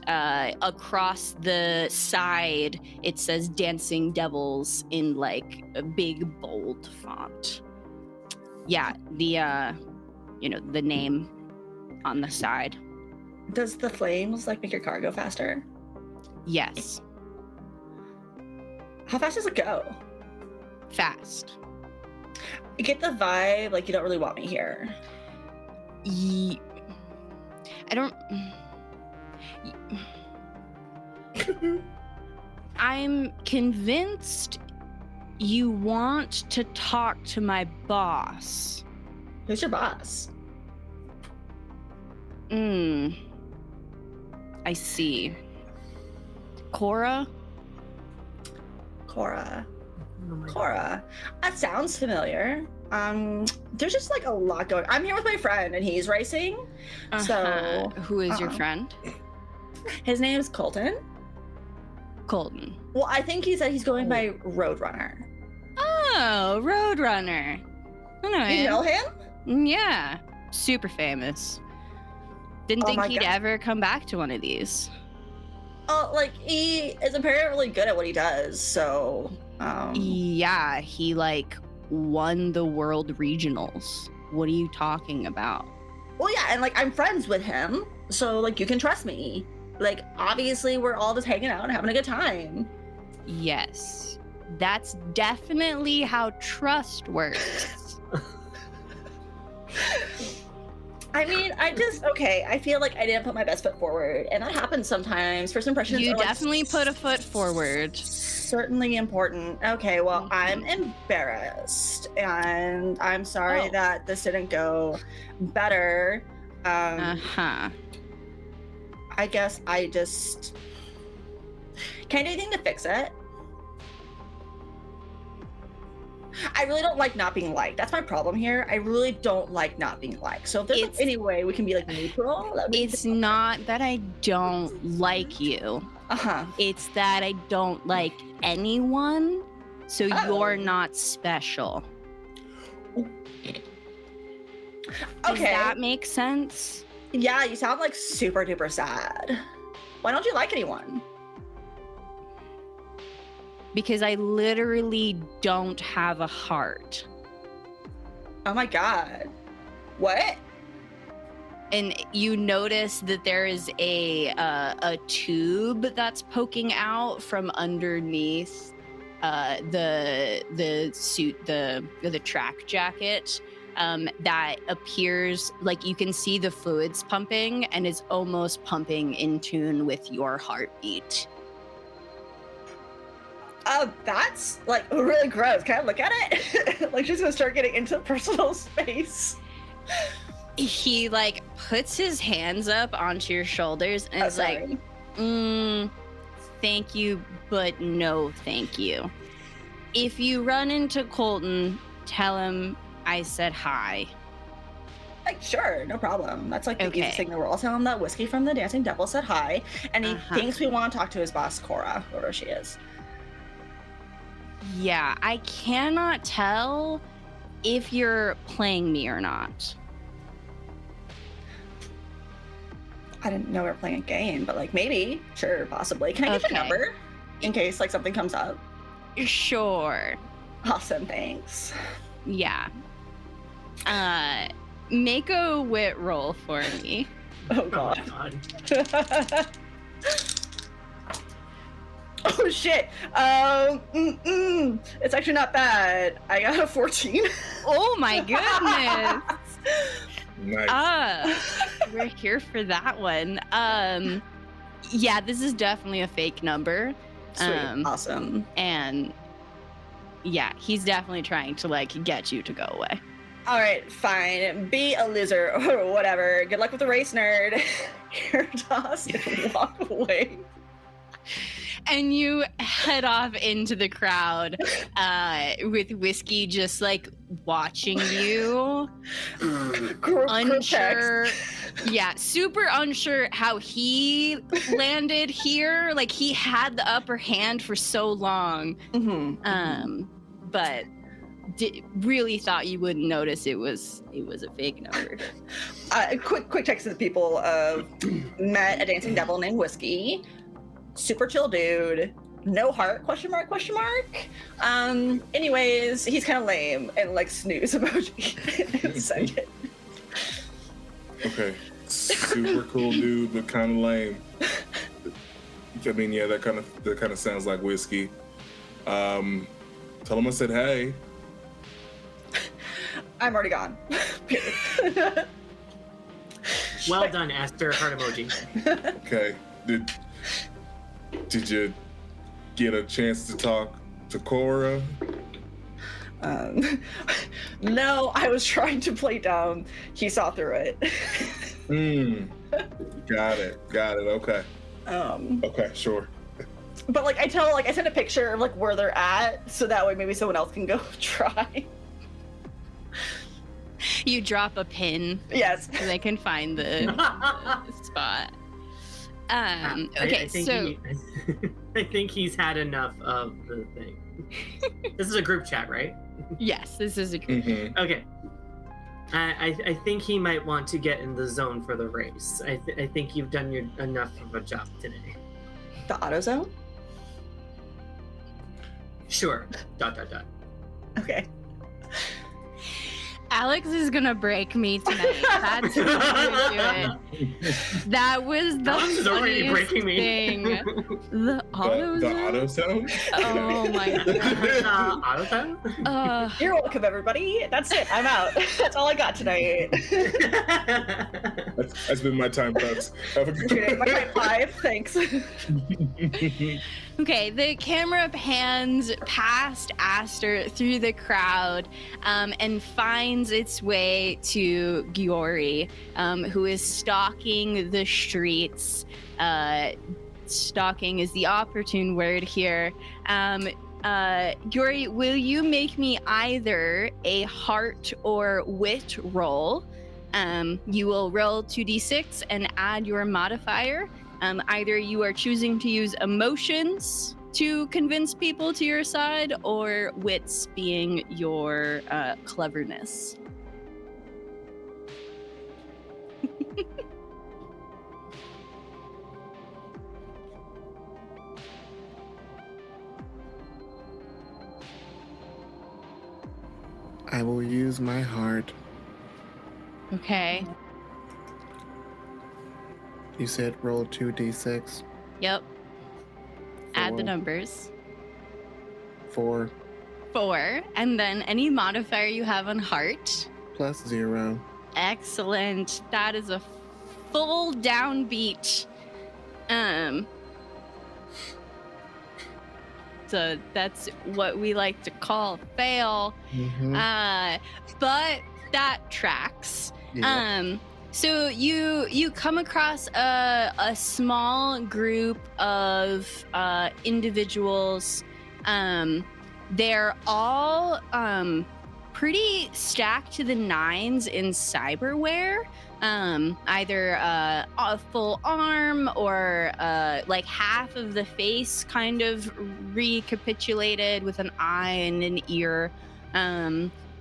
across the side, it says Dancing Devils in like a big bold font. Yeah, the name on the side. Does the flames like make your car go faster? Yes. How fast does it go? Fast. I get the vibe like you don't really want me here. I don't... I'm convinced you want to talk to my boss. Who's your boss? I see. Cora? Cora. Cora. That sounds familiar. There's just like a lot going. I'm here with my friend and he's racing. So who is your friend? His name is Colton. Colton. Well, I think he said he's going by Roadrunner. Oh, Roadrunner. I know him. You know him? Yeah. Super famous. Didn't think he'd ever come back to one of these. Oh, like he is apparently really good at what he does, so yeah, he like won the world regionals. What are you talking about? Well, yeah, and like I'm friends with him, so like you can trust me. Like obviously we're all just hanging out and having a good time. Yes. That's definitely how trust works. I mean, I feel like I didn't put my best foot forward, and that happens sometimes. First impressions You are definitely put a foot forward. Certainly important. Okay, well, I'm embarrassed, and I'm sorry that this didn't go better. I guess I just... Can I do anything to fix it? I really don't like not being liked. That's my problem here. I really don't like not being liked. So if there's any way we can be like neutral, it's not that I don't like you. It's that I don't like anyone, so you're not special. Okay. Does that make sense? Yeah, you sound like super duper sad. Why don't you like anyone? Because I literally don't have a heart. Oh my god. What? And you notice that there is a tube that's poking out from underneath the suit, the track jacket, that appears like you can see the fluids pumping and is almost pumping in tune with your heartbeat. That's like really gross. Can I look at it? Like she's gonna start getting into personal space. he like puts his hands up onto your shoulders and is like, thank you, but no thank you. If you run into Colton, tell him I said hi. Like, sure, no problem. That's like the easiest thing in the world. I'll tell him that Whiskey from the Dancing Devil said hi, and he thinks we want to talk to his boss, Cora, whoever she is. Yeah, I cannot tell if you're playing me or not. I didn't know we were playing a game, but like maybe, sure, possibly. Can I get the number in case like something comes up? Sure. Awesome, thanks. Yeah. Make a wit roll for me. Oh god. Oh my god. Oh shit. It's actually not bad. I got a 14. Oh my goodness. Nice. We're here for that one. Yeah, this is definitely a fake number. Sweet. Awesome. And yeah, he's definitely trying to like get you to go away. All right, fine. Be a loser or whatever. Good luck with the race, nerd. You're tossed and walk away. And you head off into the crowd with Whiskey just like watching you. Unsure. Yeah, super unsure how he landed here. Like he had the upper hand for so long. But really thought you wouldn't notice it was a fake number. Quick text to the people. Met a dancing devil named Whiskey. Super chill dude. No heart? Question mark? Question mark? Anyways, he's kind of lame and like snooze emoji. And send it. Okay. Super cool dude, but kind of lame. I mean, yeah, that kind of sounds like Whiskey. Tell him I said hey. I'm already gone. Well done, Esther. Heart emoji. Okay. Did you get a chance to talk to Cora? No, I was trying to play dumb. He saw through it. Got it. Okay. Okay, sure. But like I sent a picture of like where they're at, so that way maybe someone else can go try. You drop a pin. Yes. So they can find the spot. Okay, I think he's had enough of the thing. This is a group chat, right? Yes, this is a group. Okay. I think he might want to get in the zone for the race. I think you've done enough of a job today. The auto zone? Sure. ... Okay. Alex is gonna break me tonight. That's what I'm gonna do it. That was the Alex is already breaking me. thing. The auto The auto zone? Oh my god. Auto zone? You're welcome, everybody. That's it. I'm out. That's all I got tonight. That's been my time, folks. Have a good Okay, my type 5. Thanks. Okay, the camera pans past Aster through the crowd and finds its way to Giori, who is stalking the streets. Stalking is the opportune word here. Giori, will you make me either a heart or wit roll? You will roll 2d6 and add your modifier. Either you are choosing to use emotions to convince people to your side, or wits being your cleverness. I will use my heart. Okay. You said roll 2d6. Yep. Add the 4. numbers. 4 4. And then any modifier you have on heart. plus 0. Excellent. That is a full downbeat. So that's what we like to call fail. Mhm. But that tracks. Yeah. So you come across a small group of individuals. They're all pretty stacked to the nines in cyberware. Either a full arm or like half of the face kind of recapitulated with an eye and an ear.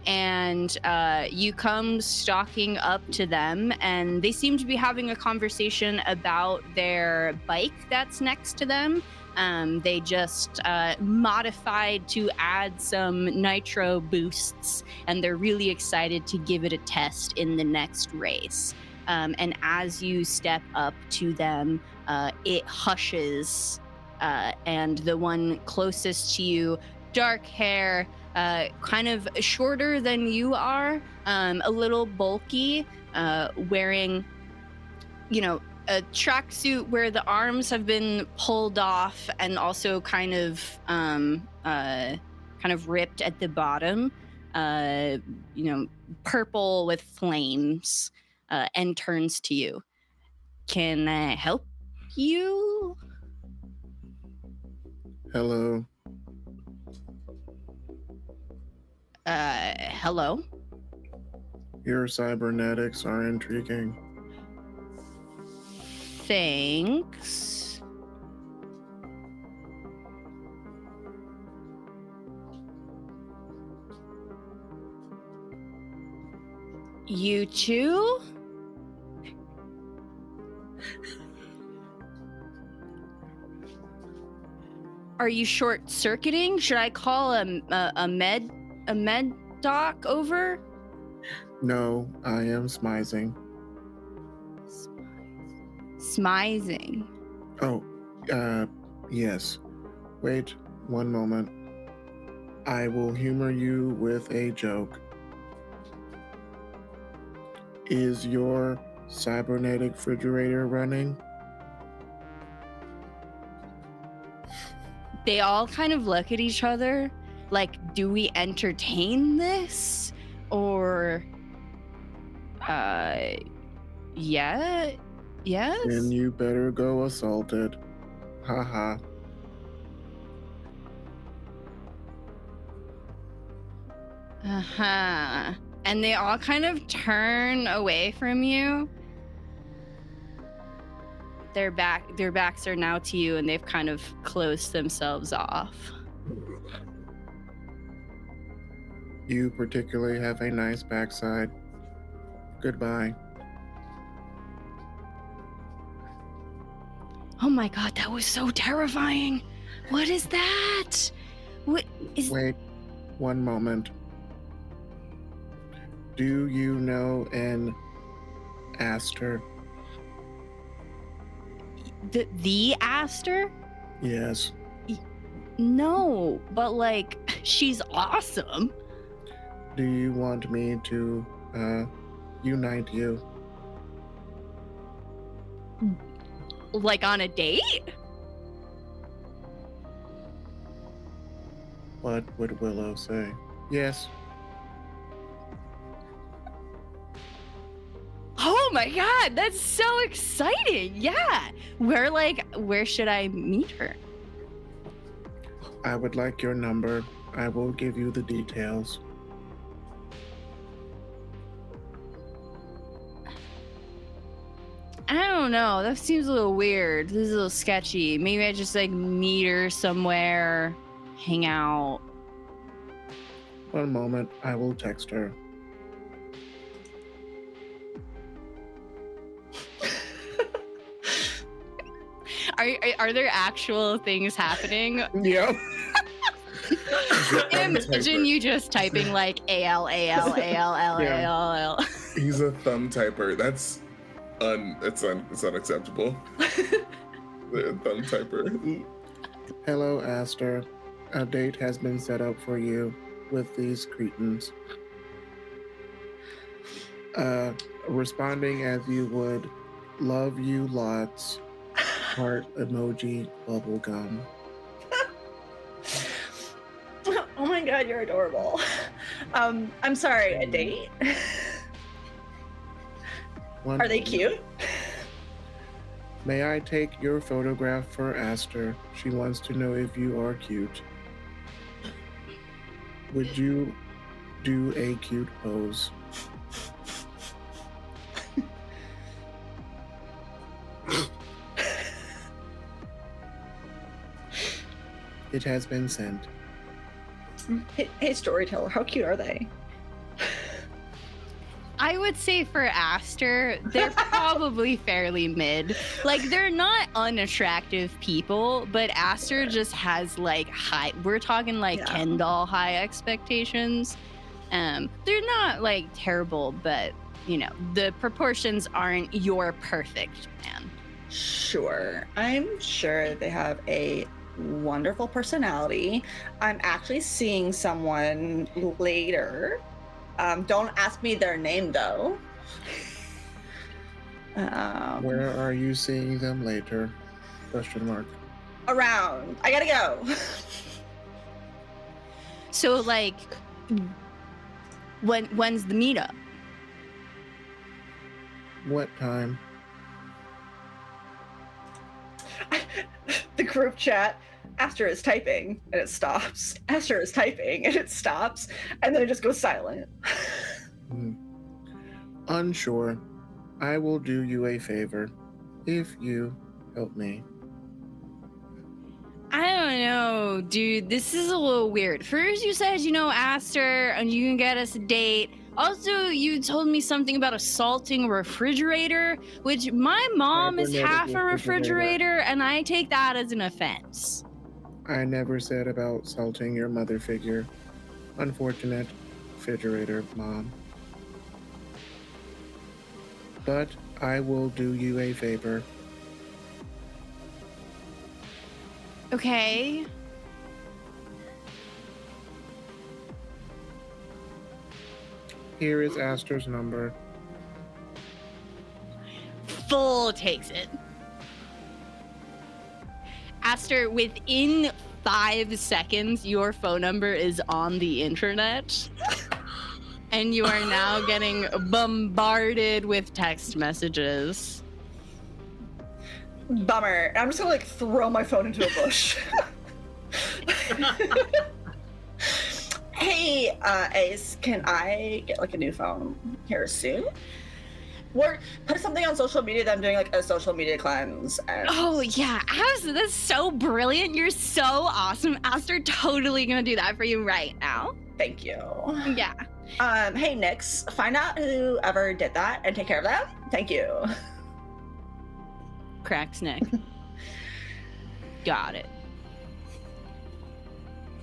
And you come stalking up to them, and they seem to be having a conversation about their bike that's next to them. They just modified to add some nitro boosts, and they're really excited to give it a test in the next race. And as you step up to them, it hushes, and the one closest to you, dark hair, kind of shorter than you are, a little bulky, wearing, a tracksuit where the arms have been pulled off and also kind of ripped at the bottom, purple with flames, and turns to you. Can I help you? Hello. Hello? Your cybernetics are intriguing. Thanks. You too? Are you short-circuiting? Should I call a med doc over? No, I am smizing. Smizing. Oh, yes. Wait one moment. I will humor you with a joke. Is your cybernetic refrigerator running? They all kind of look at each other like, do we entertain this? Or, yeah? Yes? Then you better go assaulted. Haha. Uh-huh. And they all kind of turn away from you. Their backs are now to you, and they've kind of closed themselves off. You particularly have a nice backside. Goodbye. Oh my god, that was so terrifying. What is that? What is... Wait one moment. Do you know an Aster? The Aster? Yes. No, but like, she's awesome. Do you want me to unite you? Like on a date? What would Willow say? Yes. Oh my god, that's so exciting. Yeah. Where should I meet her? I would like your number. I will give you the details. I don't know. That seems a little weird. This is a little sketchy. Maybe I just like meet her somewhere, hang out. One moment, I will text her. Are there actual things happening? Yep. Imagine you just typing like AL. He's a thumb typer. That's it's unacceptable. The thumb typer. Hello, Aster. A date has been set up for you with these cretins. Responding as you would. Love you lots. Heart emoji bubblegum. Oh my god, you're adorable. I'm sorry, a date? Are they cute? May I take your photograph for Aster? She wants to know if you are cute. Would you do a cute pose? It has been sent. Hey, storyteller, how cute are they? I would say for Aster, they're probably fairly mid. Like, they're not unattractive people, but Aster just has like high, we're talking like Ken doll high expectations. They're not like terrible, but you know, the proportions aren't your perfect man. Sure. I'm sure they have a wonderful personality. I'm actually seeing someone later. Don't ask me their name though. Where are you seeing them later? Question mark. Around. I gotta go. So like, when's the meetup? What time? The group chat. Aster is typing and it stops. Aster is typing and it stops, and then it just goes silent. Unsure. I will do you a favor if you help me. I don't know, dude. This is a little weird. First, you said you know Aster and you can get us a date. Also, you told me something about assaulting a refrigerator, which my mom is half a refrigerator, and I take that as an offense. I never said about salting your mother figure. Unfortunate refrigerator, Mom. But I will do you a favor. Okay. Here is Aster's number. Full takes it. Aster, within 5 seconds, your phone number is on the internet. And you are now getting bombarded with text messages. Bummer. I'm just gonna like throw my phone into a bush. Hey, Ace, can I get like a new phone here soon? Or put something on social media that I'm doing like a social media cleanse. And... Oh yeah, that's so brilliant. You're so awesome. Aster totally gonna do that for you right now. Thank you. Yeah. Hey, Nyx, find out whoever did that and take care of them. Thank you. Cracks neck. Got it.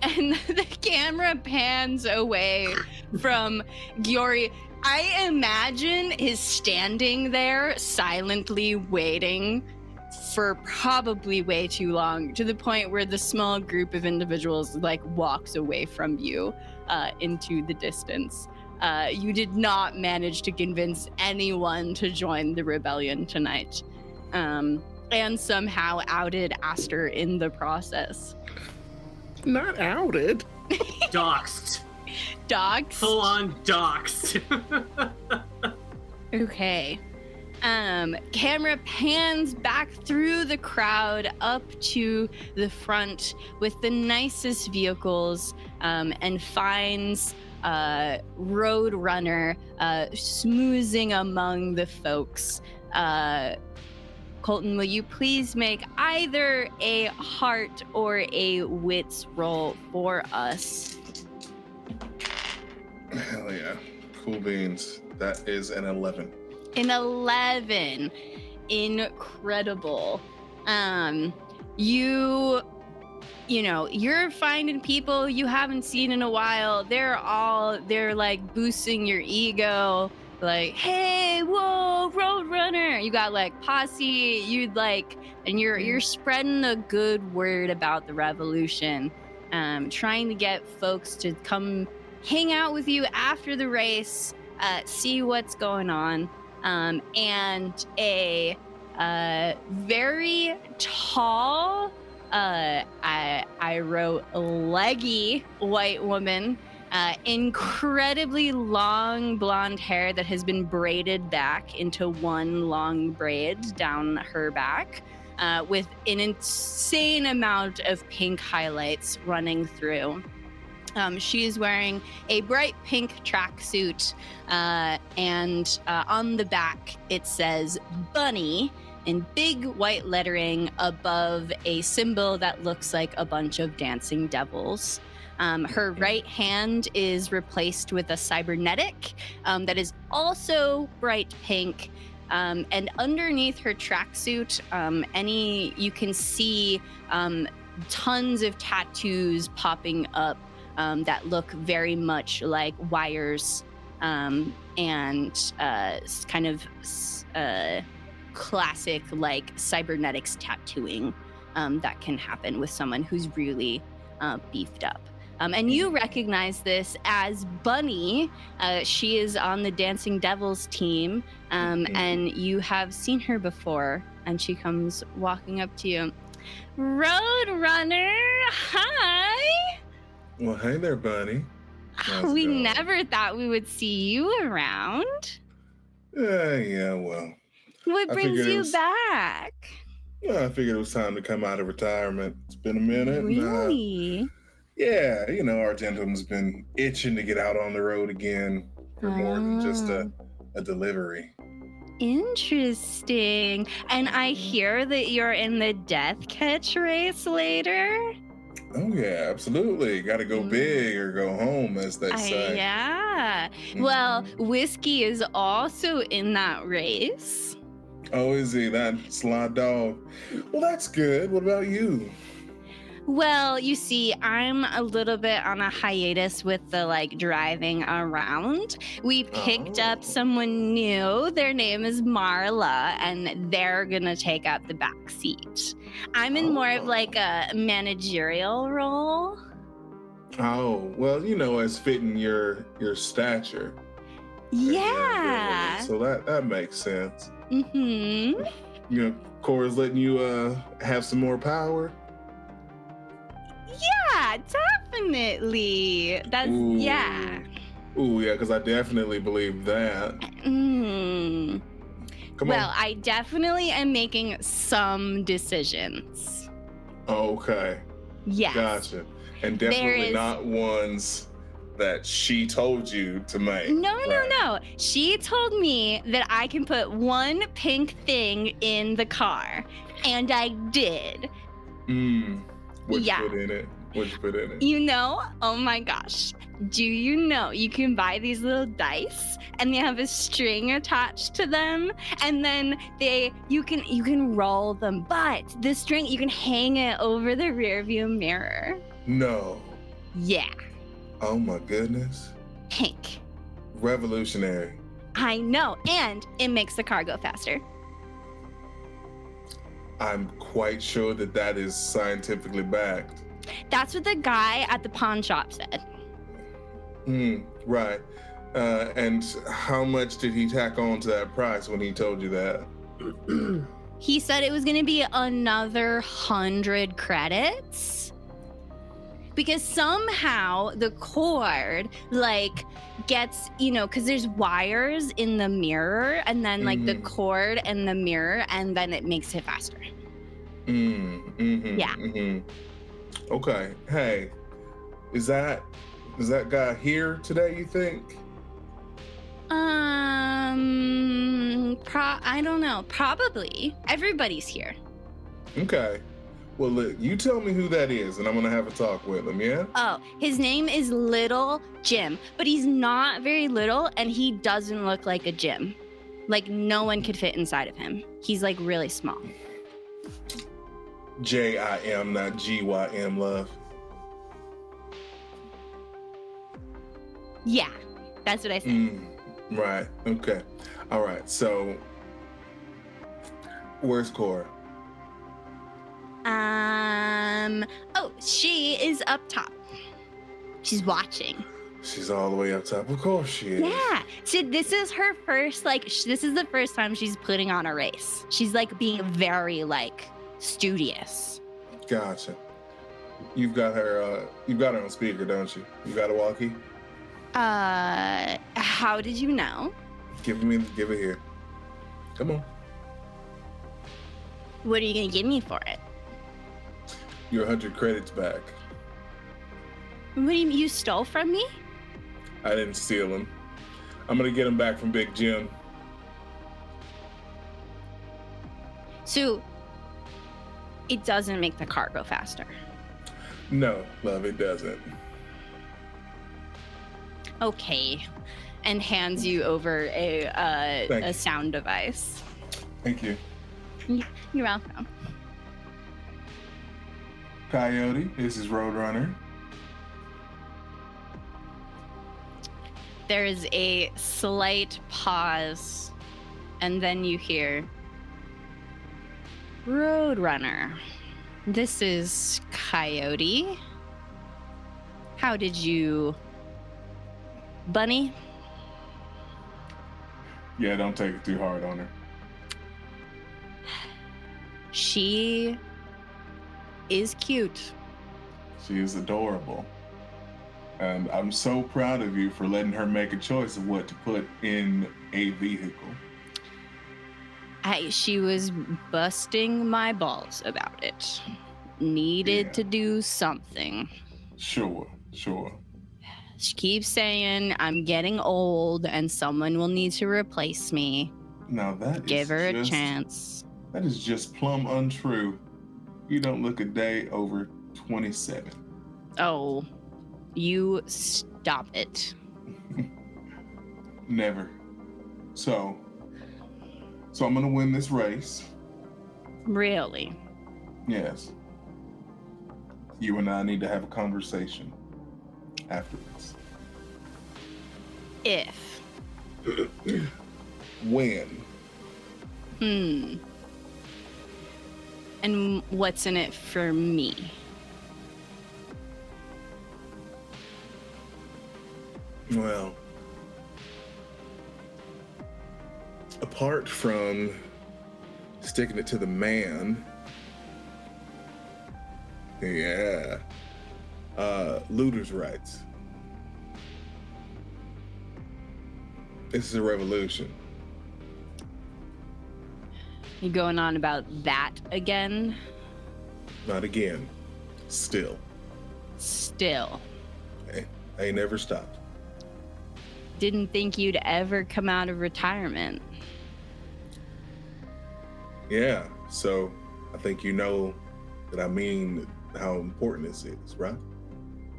And the camera pans away from Giori. I imagine is standing there silently waiting for probably way too long, to the point where the small group of individuals like walks away from you into the distance. You did not manage to convince anyone to join the rebellion tonight, and somehow outed Aster in the process. Not outed. Doxed. Dogs? Full on doxed. Okay. Camera pans back through the crowd up to the front with the nicest vehicles, and finds Roadrunner smoozing among the folks. Colton, will you please make either a heart or a wits roll for us? Hell yeah. Cool beans. That is an 11. An 11. Incredible. You know, you're finding people you haven't seen in a while. They're like boosting your ego. Like, hey, whoa, Roadrunner. You got like posse, and you're spreading a good word about the revolution. Trying to get folks to come hang out with you after the race, see what's going on. And a very tall, I wrote leggy white woman incredibly long blonde hair that has been braided back into one long braid down her back, with an insane amount of pink highlights running through. She is wearing a bright pink tracksuit, and on the back it says Bunny in big white lettering above a symbol that looks like a bunch of dancing devils. Her right hand is replaced with a cybernetic that is also bright pink. And underneath her tracksuit, you can see tons of tattoos popping up that look very much like wires and kind of classic like cybernetics tattooing that can happen with someone who's really beefed up. And you recognize this as Bunny. She is on the Dancing Devils team, and you have seen her before, and she comes walking up to you. Roadrunner, hi! Well, hey there, Bunny. We never thought we would see you around. Yeah, well. What brings you back? Yeah, I figured it was time to come out of retirement. It's been a minute. Really? Yeah, our gentleman's been itching to get out on the road again for more than just a delivery. Interesting. And I hear that you're in the death catch race later. Oh, yeah, absolutely. Got to go big or go home, as they say. Yeah. Well, Whiskey is also in that race. Oh, is he? That sly dog. Well, that's good. What about you? Well, you see, I'm a little bit on a hiatus with the driving around. We picked up someone new. Their name is Marla, and they're gonna take up the back seat. I'm in more of a managerial role. Oh, well, as fitting your stature. Yeah. So that makes sense. Mm-hmm. Cora's letting you have some more power. Yeah, definitely. That's yeah. Ooh, yeah, because I definitely believe that. Come on. Well, I definitely am making some decisions. Okay. Yes. Gotcha. And definitely not ones that she told you to make. No. She told me that I can put one pink thing in the car, and I did. What'd you put in it? Oh my gosh. Do you know you can buy these little dice and they have a string attached to them, and then you can roll them, but the string you can hang it over the rear view mirror. No. Yeah. Oh my goodness. Pink. Revolutionary. I know, and it makes the car go faster. I'm quite sure that is scientifically backed. That's what the guy at the pawn shop said. Right. And how much did he tack on to that price when he told you that? He said it was going to be another 100 credits. Because somehow the cord, gets, because there's wires in the mirror, and then, the cord and the mirror, and then it makes it faster. Yeah. Okay. Hey, is that guy here today, you think? I don't know. Probably. Everybody's here. Okay. Well, look, you tell me who that is, and I'm gonna have a talk with him, yeah? Oh, his name is Little Jim, but he's not very little, and he doesn't look like a Jim. No one could fit inside of him. He's, really small. J-I-M, not G-Y-M, love. Yeah, that's what I said. Right, okay. All right, so where's Cora? Oh, she is up top. She's watching. She's all the way up top. Of course she is. Yeah. So this is her first, this is the first time she's putting on a race. She's being very studious. Gotcha. You've got her on speaker, don't you? You got a walkie? How did you know? Give it here. Come on. What are you gonna give me for it? Your 100 credits back. What do you stole from me? I didn't steal them. I'm gonna get them back from Big Jim. So it doesn't make the car go faster. No, love, it doesn't. Okay. And hands you over Thank a you. sound device. Thank you. You're welcome. Coyote, this is Roadrunner. There is a slight pause, and then you hear Roadrunner. This is Coyote. How did you... Bunny? Yeah, don't take it too hard on her. She is cute. She is adorable. And I'm so proud of you for letting her make a choice of what to put in a vehicle. She was busting my balls about it. Needed Yeah. to do something. Sure. She keeps saying I'm getting old and someone will need to replace me. Now that Give is her a just- chance. That is just plumb untrue. You don't look a day over 27. Oh, you stop it. Never. So I'm gonna win this race. Really? Yes. You and I need to have a conversation afterwards. If. When? And what's in it for me? Well, apart from sticking it to the man, yeah, looters' rights. This is a revolution. You going on about that again? Not again. Still. Still. I ain't never stopped. Didn't think you'd ever come out of retirement. Yeah, so I think you know that I mean how important this is, right?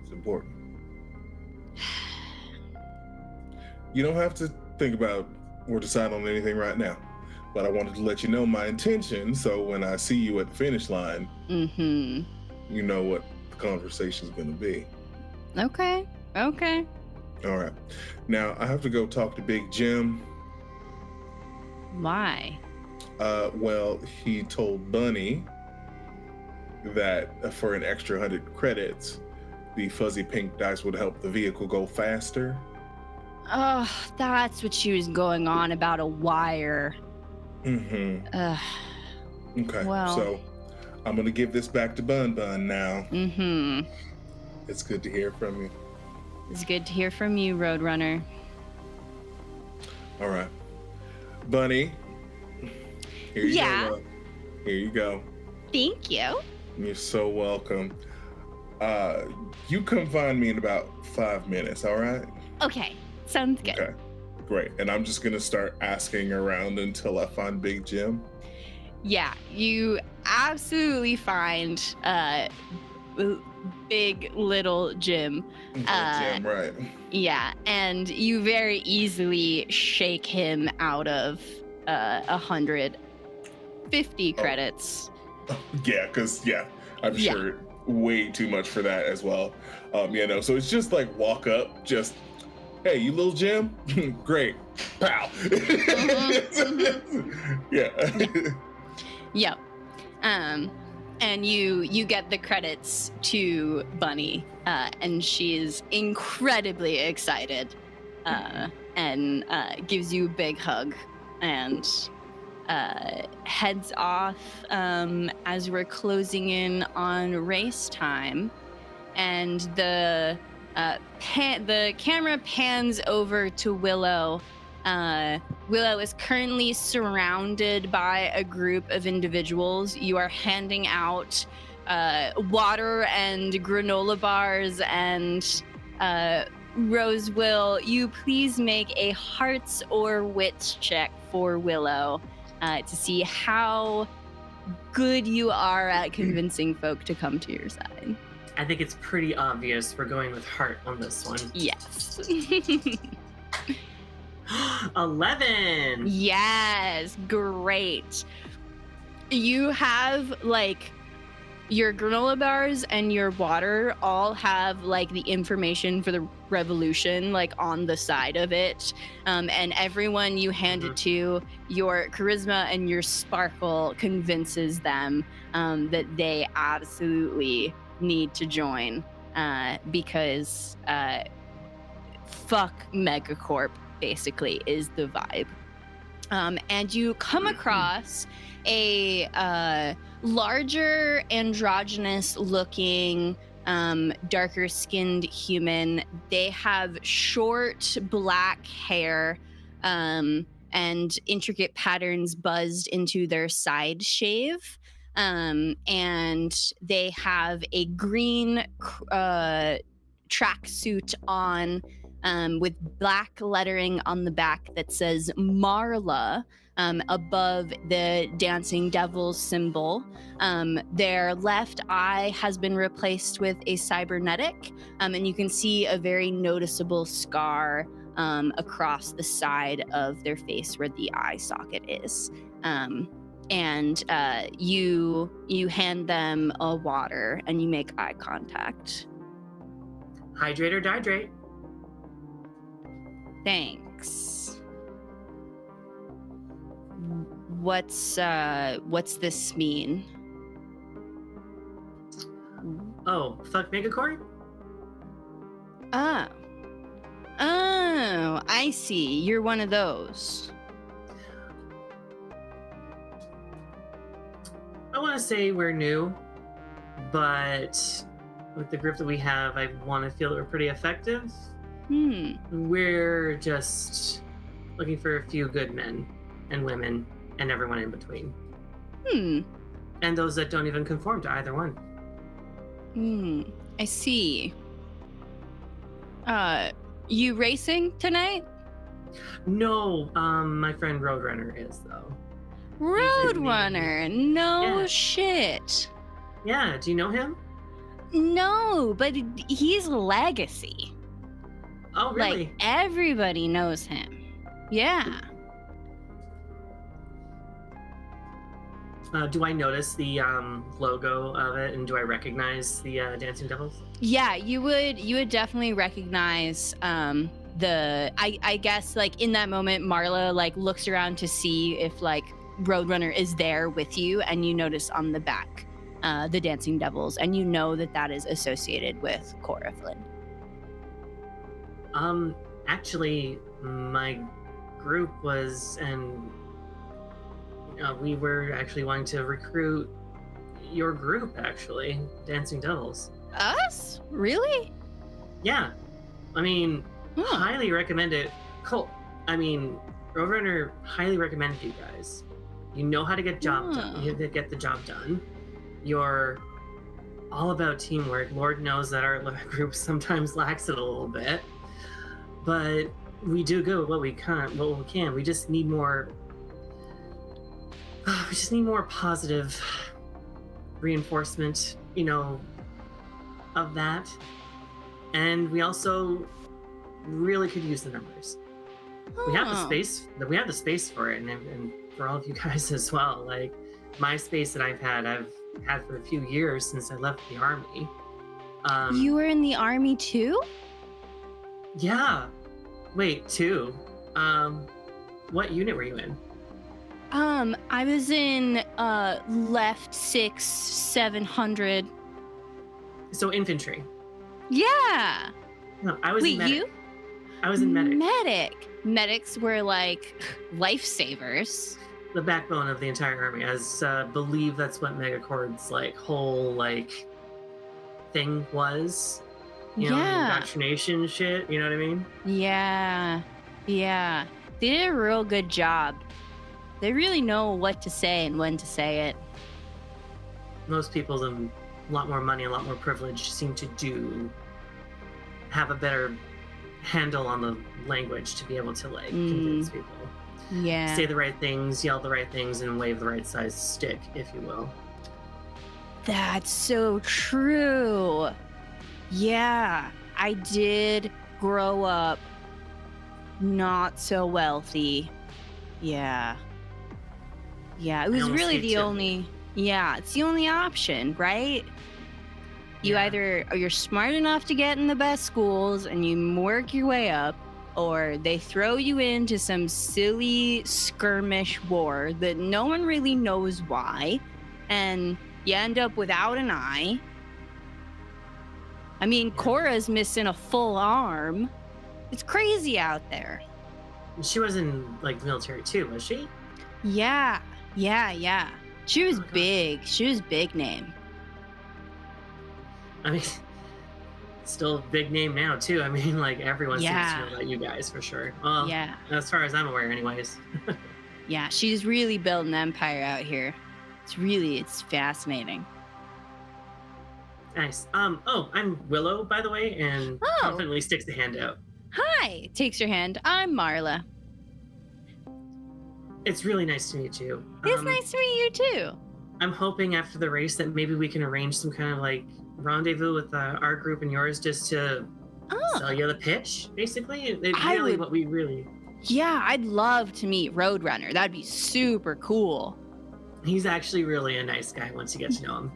It's important. You don't have to think about or decide on anything right now, but I wanted to let you know my intention so when I see you at the finish line, you know what the conversation's gonna be. Okay. All right. Now, I have to go talk to Big Jim. Why? Well, he told Bunny that for an extra 100 credits, the fuzzy pink dice would help the vehicle go faster. Oh, that's what she was going on about, a wire. Okay, Well. so I'm gonna give this back to Bun Bun now. Mm-hmm. It's good to hear from you. It's good to hear from you, Roadrunner. All right, Bunny. Here you Yeah. go. Love. Here you go. Thank you. You're so welcome. You come find me in about 5 minutes. All right. Okay, sounds good. Okay. Great. And I'm just gonna start asking around until I find Big Jim. Yeah, you absolutely find big little Jim. Jim, right? Yeah, and you very easily shake him out of 150 credits. Yeah, because I'm Yeah. sure way too much for that as well. So it's just like walk up, just hey, you little Jim, great, pow. Yeah. Yep. And you get the credits to Bunny, and she is incredibly excited, and gives you a big hug, and heads off as we're closing in on race time, and the The camera pans over to Willow. Willow is currently surrounded by a group of individuals. You are handing out water and granola bars, and Rose, will you please make a hearts or wits check for Willow to see how good you are at convincing folk to come to your side. I think it's pretty obvious we're going with heart on this one. Yes. 11. Yes, great. You have like your granola bars and your water all have like the information for the revolution like on the side of it, and everyone you hand it to, your charisma and your sparkle convinces them that they absolutely need to join, because fuck megacorp basically is the vibe. And you come across a larger androgynous looking, darker skinned human. They have short black hair, and intricate patterns buzzed into their side shave. And they have a green tracksuit on, with black lettering on the back that says Marla above the dancing devil's symbol. Their left eye has been replaced with a cybernetic, and you can see a very noticeable scar across the side of their face where the eye socket is. And you hand them a water and you make eye contact. Hydrate or dihydrate. Thanks. What's this mean? Oh, fuck megacorp? Oh, I see. You're one of those. I want to say we're new, but with the group that we have, I want to feel that we're pretty effective. We're just looking for a few good men and women and everyone in between. And those that don't even conform to either one. I see. You racing tonight? No, my friend Roadrunner is, though. Roadrunner? No Yeah. shit. Yeah, do you know him? No, but he's legacy. Oh, really? Like, everybody knows him. Yeah. Do I notice the logo of it, and do I recognize the Dancing Devils? Yeah, you would definitely recognize I guess like in that moment Marla like looks around to see if like Roadrunner is there with you, and you notice on the back the Dancing Devils, and you know that is associated with Cora Flynn. Actually, my group was, and we were actually wanting to recruit your group, actually, Dancing Devils. Us? Really? Yeah. I mean, highly recommend it. Roadrunner highly recommended you guys. You know how to get job done. You have to get the job done. You're all about teamwork. Lord knows that our group sometimes lacks it a little bit. But we do good with what we can. We just need more. We just need more positive reinforcement, of that. And we also really could use the numbers. We have the space. We have the space for it, and for all of you guys as well. Like my space that I've had for a few years since I left the army. You were in the army too? Yeah. Wait, two. What unit were you in? I was in left 700. So infantry. Yeah. No, I was in medic. You? I was in medic. Medics were like lifesavers. The backbone of the entire army. As believe that's what Megacorp's like whole like thing was. you know, Yeah. indoctrination shit. You know what I mean? Yeah. Yeah. They did a real good job. They really know what to say and when to say it. Most people with a lot more money, a lot more privilege, seem to have a better handle on the language to be able to like convince people. Yeah. Say the right things, yell the right things, and wave the right size stick, if you will. That's so true. Yeah. I did grow up not so wealthy. Yeah. Yeah. It was almost really hate the to. only. Yeah. It's the only option, right? You Yeah. either you're smart enough to get in the best schools and you work your way up, or they throw you into some silly skirmish war that no one really knows why, and you end up without an eye. I mean, Yeah. Cora's missing a full arm. It's crazy out there. She was in like the military too, was she? Yeah. She was Oh, gosh. big. She was big name. I mean, still a big name now too. I mean, like everyone seems Yeah. to know about you guys for sure. Well, Yeah. as far as I'm aware, anyways. Yeah, she's really built an empire out here. It's fascinating. Nice. Oh, I'm Willow, by the way, and Oh. confidently sticks the hand out. Hi, takes your hand. I'm Marla. It's really nice to meet you. It's nice to meet you too. I'm hoping after the race that maybe we can arrange some kind of like rendezvous with our group and yours, just to Oh, sell you the pitch. Basically, it's I really would- what we really. yeah, I'd love to meet Roadrunner. That'd be super cool. He's actually really a nice guy once you get to know him,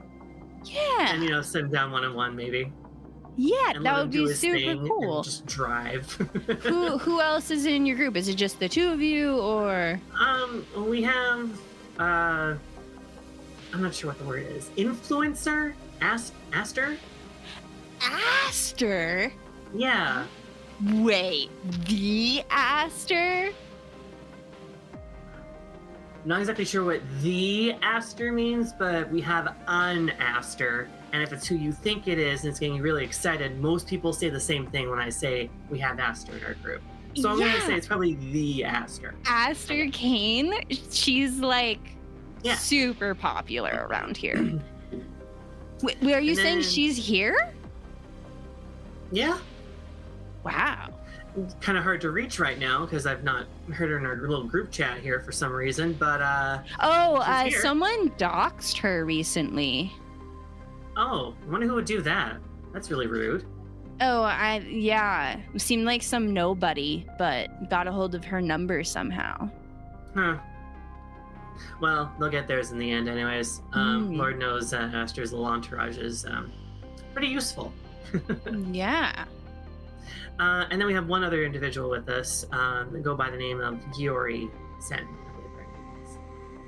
Yeah, and sit him down one-on-one maybe. yeah, And that let him would do be his super thing and cool. just drive. Who else is in your group? Is it just the two of you, or? We have I'm not sure what the word is. Influencer? Aster? Aster? Yeah. Wait, the Aster? Not exactly sure what the Aster means, but we have an Aster. And if it's who you think it is and it's getting you really excited, most people say the same thing when I say we have Aster in our group. So I'm going to say it's probably the Aster. Aster Kane. She's like Yeah. super popular around here. Wait, are you And saying then- she's here? Yeah. Wow. Kind of hard to reach right now because I've not heard her in our little group chat here for some reason. But, she's here. Someone doxed her recently. I wonder who would do that. That's really rude. Oh, yeah. Seemed like some nobody, but got a hold of her number somehow. Huh. Well, they'll get theirs in the end, anyways. Lord knows Aster's little entourage is pretty useful. Yeah. And then we have one other individual with us. They go by the name of Giori Sen. I believe her name is.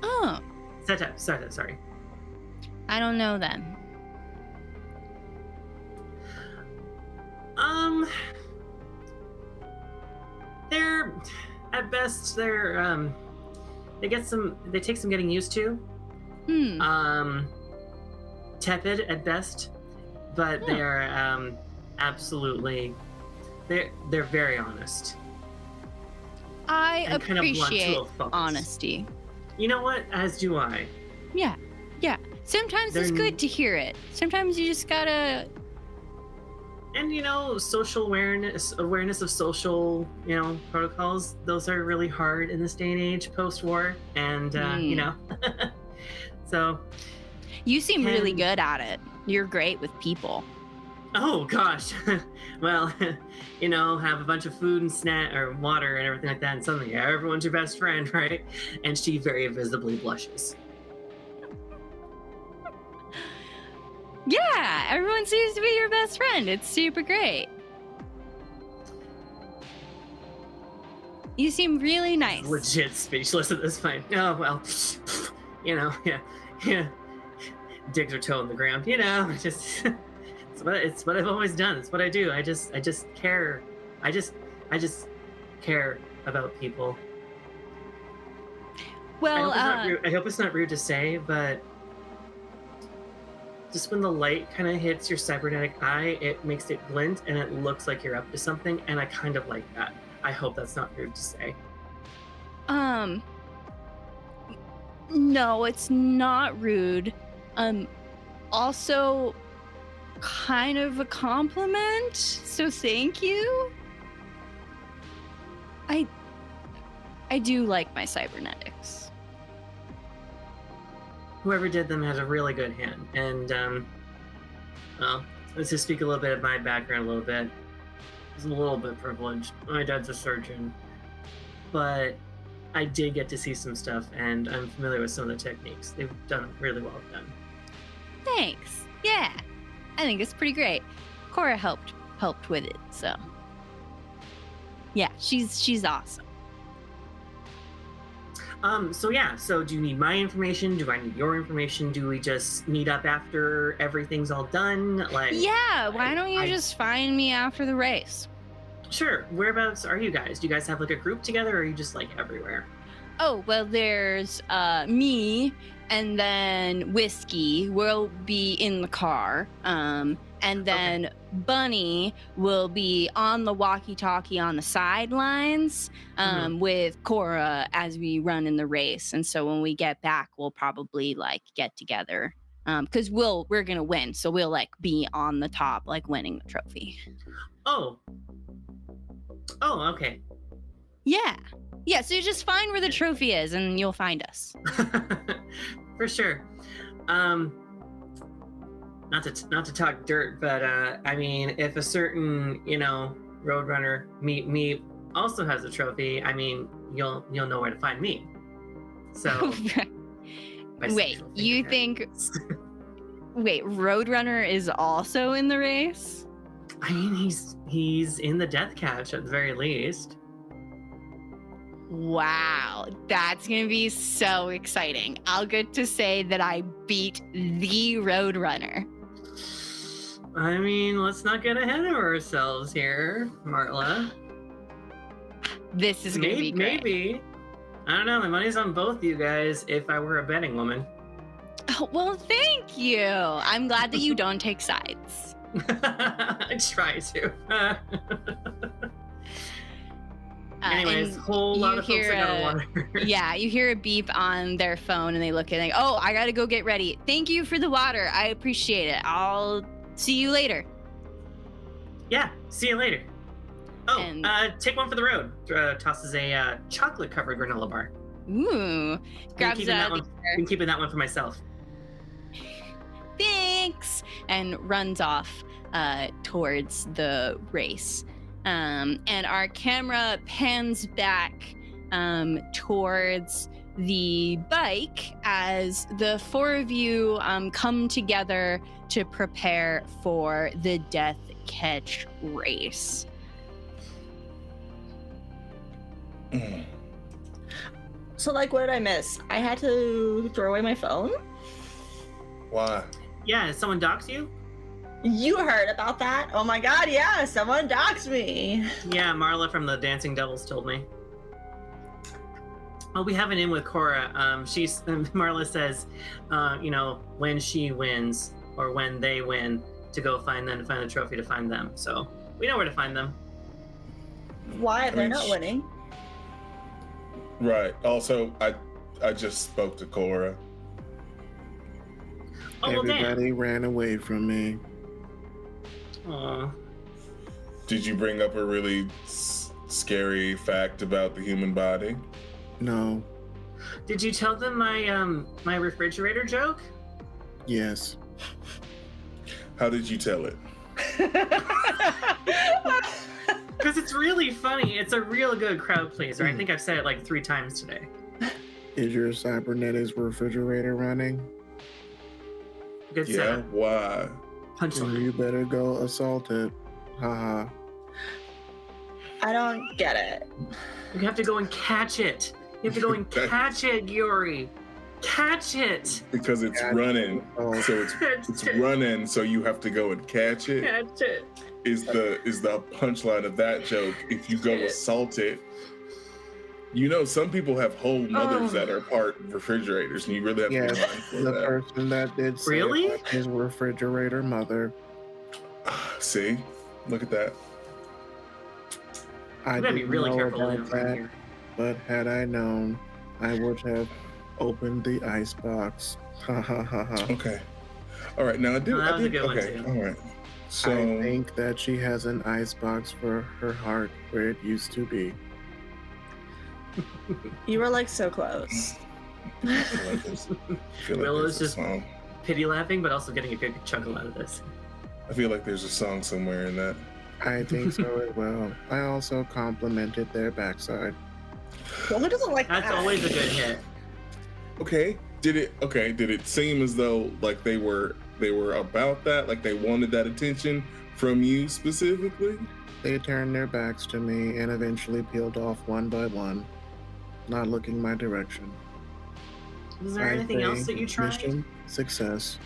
Oh, Seta, sorry. I don't know them. They're at best they take some getting used to. Tepid at best, but they are absolutely they're very honest. I And kind of blunt to a appreciate fault. honesty. You know what? As do I. Yeah. Sometimes it's They're- good to hear it. Sometimes you just gotta. And social awareness of social, protocols, those are really hard in this day and age post-war. And so You seem really Can- good at it. You're great with people. oh gosh. Well, have a bunch of food and snack or water and everything like that, and suddenly everyone's your best friend, right? And she very visibly blushes. Yeah, everyone seems to be your best friend. It's super great. You seem really nice. Legit speechless at this point. Oh well, yeah. Digs her toe in the ground. Just it's what I've always done. It's what I do. I just care. I just care about people. Well, I hope it's not rude to say, but just when the light kind of hits your cybernetic eye, it makes it glint and it looks like you're up to something, and I kind of like that. I hope that's not rude to say. No, it's not rude. Also kind of a compliment, so thank you. I do like my cybernetics. Whoever did them has a really good hand. And, well, let's just speak a little bit of my background a little bit. I was a little bit privileged. My dad's a surgeon. But I did get to see some stuff, and I'm familiar with some of the techniques. They've done really well done. Thanks. Yeah, I think it's pretty great. Cora helped with it, so yeah, she's awesome. So do you need my information? Do I need your information? Do we just meet up after everything's all done? Yeah, why don't you just find me after the race? Sure. Whereabouts are you guys? Do you guys have like a group together, or are you just like everywhere? Oh, well, there's me, and then Whiskey will be in the car, and then Bunny will be on the walkie-talkie on the sidelines with Cora as we run in the race. And so when we get back, we'll probably like get together because we're gonna win, so we'll like be on the top, like winning the trophy. Oh, okay. Yeah, so you just find where the trophy is and you'll find us. For sure. Not to talk dirt, but I mean, if a certain, Roadrunner meet also has a trophy, I mean, you'll know where to find me. So wait, you think Roadrunner is also in the race? I mean, he's in the death catch at the very least. Wow, that's gonna be so exciting. I'll get to say that I beat the Roadrunner. I mean, let's not get ahead of ourselves here, Marla. This is gonna be great. Maybe. I don't know, my money's on both you guys if I were a betting woman. Oh, well, thank you. I'm glad that you don't take sides. I try to. Anyways, whole lot of folks that got water. Yeah, you hear a beep on their phone and they look and they go, oh, I gotta go get ready. Thank you for the water. I appreciate it. I'll see you later. Yeah, see you later. Oh, take one for the road. Tosses a chocolate-covered granola bar. Ooh, grabs that. I'm keeping that one for myself. Thanks, and runs off towards the race. And our camera pans back towards the bike as the four of you come together to prepare for the death catch race. So, like, what did I miss? I had to throw away my phone? Why? Yeah, did someone dox you? You heard about that? Oh my god, yeah, someone doxed me. Yeah, Marla from the Dancing Devils told me. Oh, we have an in with Cora. Marla says, when she wins or when they win, to go find them, to find the trophy, to find them. So we know where to find them. Why? They're not winning. Right. Also, I just spoke to Cora. Oh, well, Everybody ran away from me. Aw. Did you bring up a really scary fact about the human body? No. Did you tell them my refrigerator joke? Yes. How did you tell it? Because it's really funny. It's a real good crowd pleaser. I think I've said it like 3 times today. Is your cybernetics refrigerator running? Good Yeah, setup. why? Punchline. You better go assault it. Haha. I don't get it. You have to go and catch it. You have to go and catch it, Yuri. Catch it. Because it's running. Oh. So it's running, so you have to go and catch it. Catch it. Is the punchline of that joke. If you go assault it, You know, some people have whole mothers that are part refrigerators, and you really have to be Yes, mindful of the that. person that did say Really? that is refrigerator mother. See, look at that. I You gotta be didn't really know careful about living around that, here. but had I known, I would have opened the icebox. Ha ha ha ha. Okay. All right. Now I do. Oh, that I was a did. good one, Okay. too. All right. So I think that she has an icebox for her heart where it used to be. You were like so close. I feel like Willow's there's a just song. pity laughing, but also getting a good chuckle out of this. I feel like there's a song somewhere in that. I think so as well. I also complimented their backside. Well, who doesn't like That's that? always a good hit. Okay. Did it seem as though like they were about that, like they wanted that attention from you specifically? They turned their backs to me and eventually peeled off one by one, not looking my direction. Was there I anything else think that you tried? Mission success.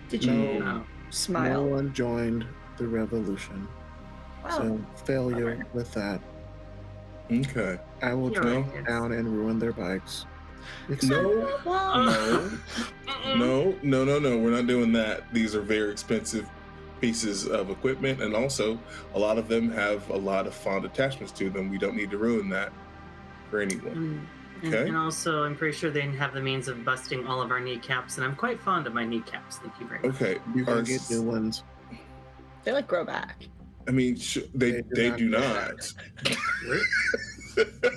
Did you No. No. No smile? one joined the revolution. Wow. So failure with that. Okay. I will You're track right, yes. down and ruin their bikes. No. Well, No. No. We're not doing that. These are very expensive pieces of equipment, and also a lot of them have a lot of fond attachments to them. We don't need to ruin that for anyone. Okay. And also, I'm pretty sure they have the means of busting all of our kneecaps, and I'm quite fond of my kneecaps. Thank you very much. Okay. You can Are- get new ones. they like grow back. I mean, they They do do not. not.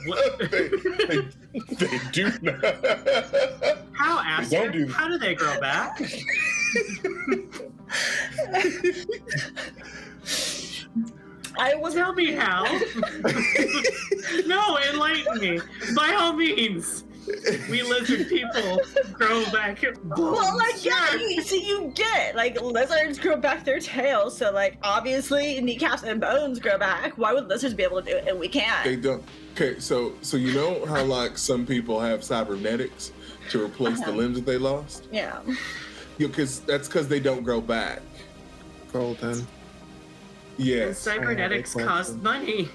What? they do not. How, Don't Aster? do that. How do they grow back? I was Tell me how. No, enlighten me. By all means. We lizard people grow back. Well, like, yeah, Sure. you get like lizards grow back their tails, so like obviously kneecaps and bones grow back. Why would lizards be able to do it and we can't? They don't. Okay, so you know how like some people have cybernetics to replace the Uh-huh. limbs that they lost? Yeah. Because they don't grow back. Colton. And Yes. cybernetics I have a cost question. money.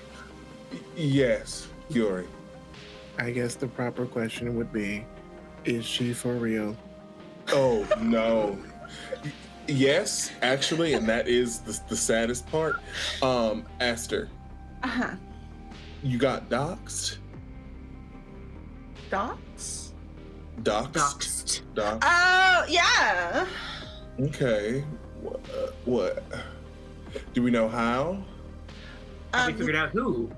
Yes, Yuri. I guess the proper question would be, is she for real? Oh no. Yes, actually, and that is the saddest part. Aster, Uh-huh. you got doxed? Dots? Doxed? Doxed. Doxed? Oh, yeah. Okay. What? Do we know how? We figured out who.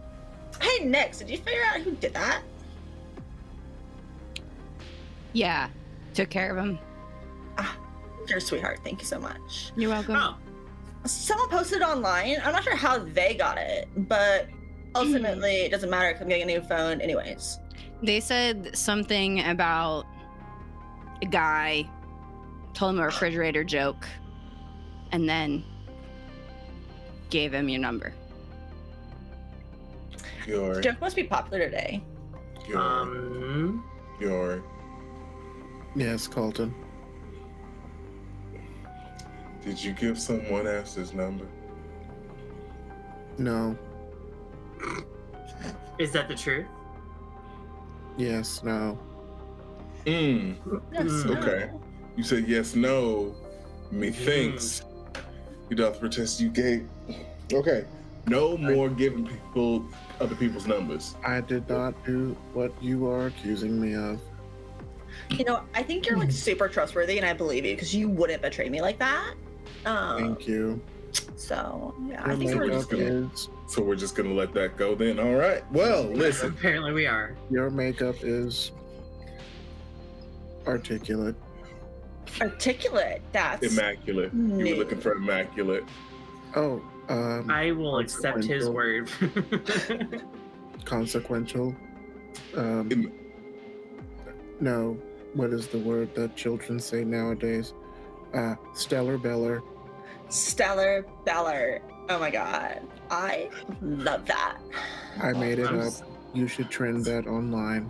Hey, Nix, did you figure out who did that? Yeah, took care of him. You're a sweetheart. Thank you so much. You're welcome. Oh, Someone posted online. I'm not sure how they got it, but ultimately it doesn't matter because I'm getting a new phone anyways. They said something about a guy told him a refrigerator joke and then gave him your number. Yuri. Joke must be popular today. Yuri. Yuri. Yes, Colton. Did you give someone else's number? No. is that the truth? Yes, no. Yes, Mm, okay. You said yes, no. Methinks. You doth protest you gave. Okay. No more giving people other people's numbers. I did not do what you are accusing me of. You know, I think you're like super trustworthy, and I believe you because you wouldn't betray me like that. Thank you. So yeah, Your I think we're we're just just makeup gonna- is So we're just gonna let that go then. All right. Well, listen. Apparently we are. your makeup is articulate. articulate. That's Immaculate. You No. were looking for immaculate. Oh, I will accept his word. consequential. Im- No, what is the word that children say nowadays? Stellar Beller. stellar beller. Oh my god, I love that. I made it I'm up. s- You should trend that online.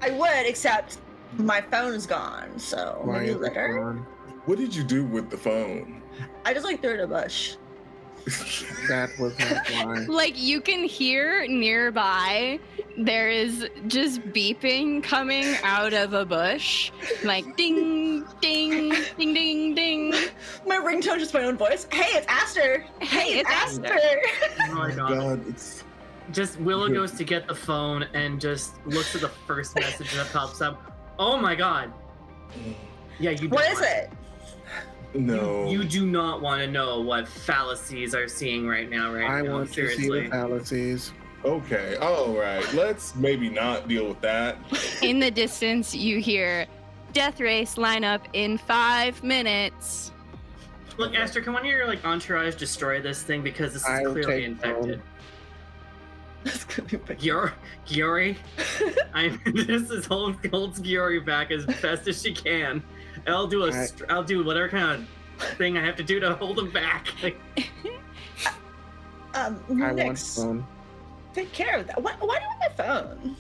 I would, except my phone's gone. So Why maybe is it later. gone? What did you do with the phone? I just like threw it in a bush. That was not why. Like you can hear nearby, there is just beeping coming out of a bush, like ding, ding, ding, ding, ding. My ringtone just my own voice. Hey, it's Aster. Hey, it's Aster. Oh my god. God, it's Just Willow goes to get the phone and just looks at the first message that pops up. Oh my god. Yeah, you. What don't is want- it? no. You do not want to know what fallacies are seeing right now. I now, want to see seriously. the fallacies. Okay, all right. Let's maybe not deal with that. In the distance, you hear death race lineup in 5 minutes. Look, Okay. Aster, can one of your like entourage destroy this thing because this is I'll clearly take infected? That's gonna be big. Giori, this is holds Giori back as best as she can. And I'll do I'll do whatever kind of thing I have to do to hold him back. Like, I want Nix, phone. take care of that. Why do you want my phone?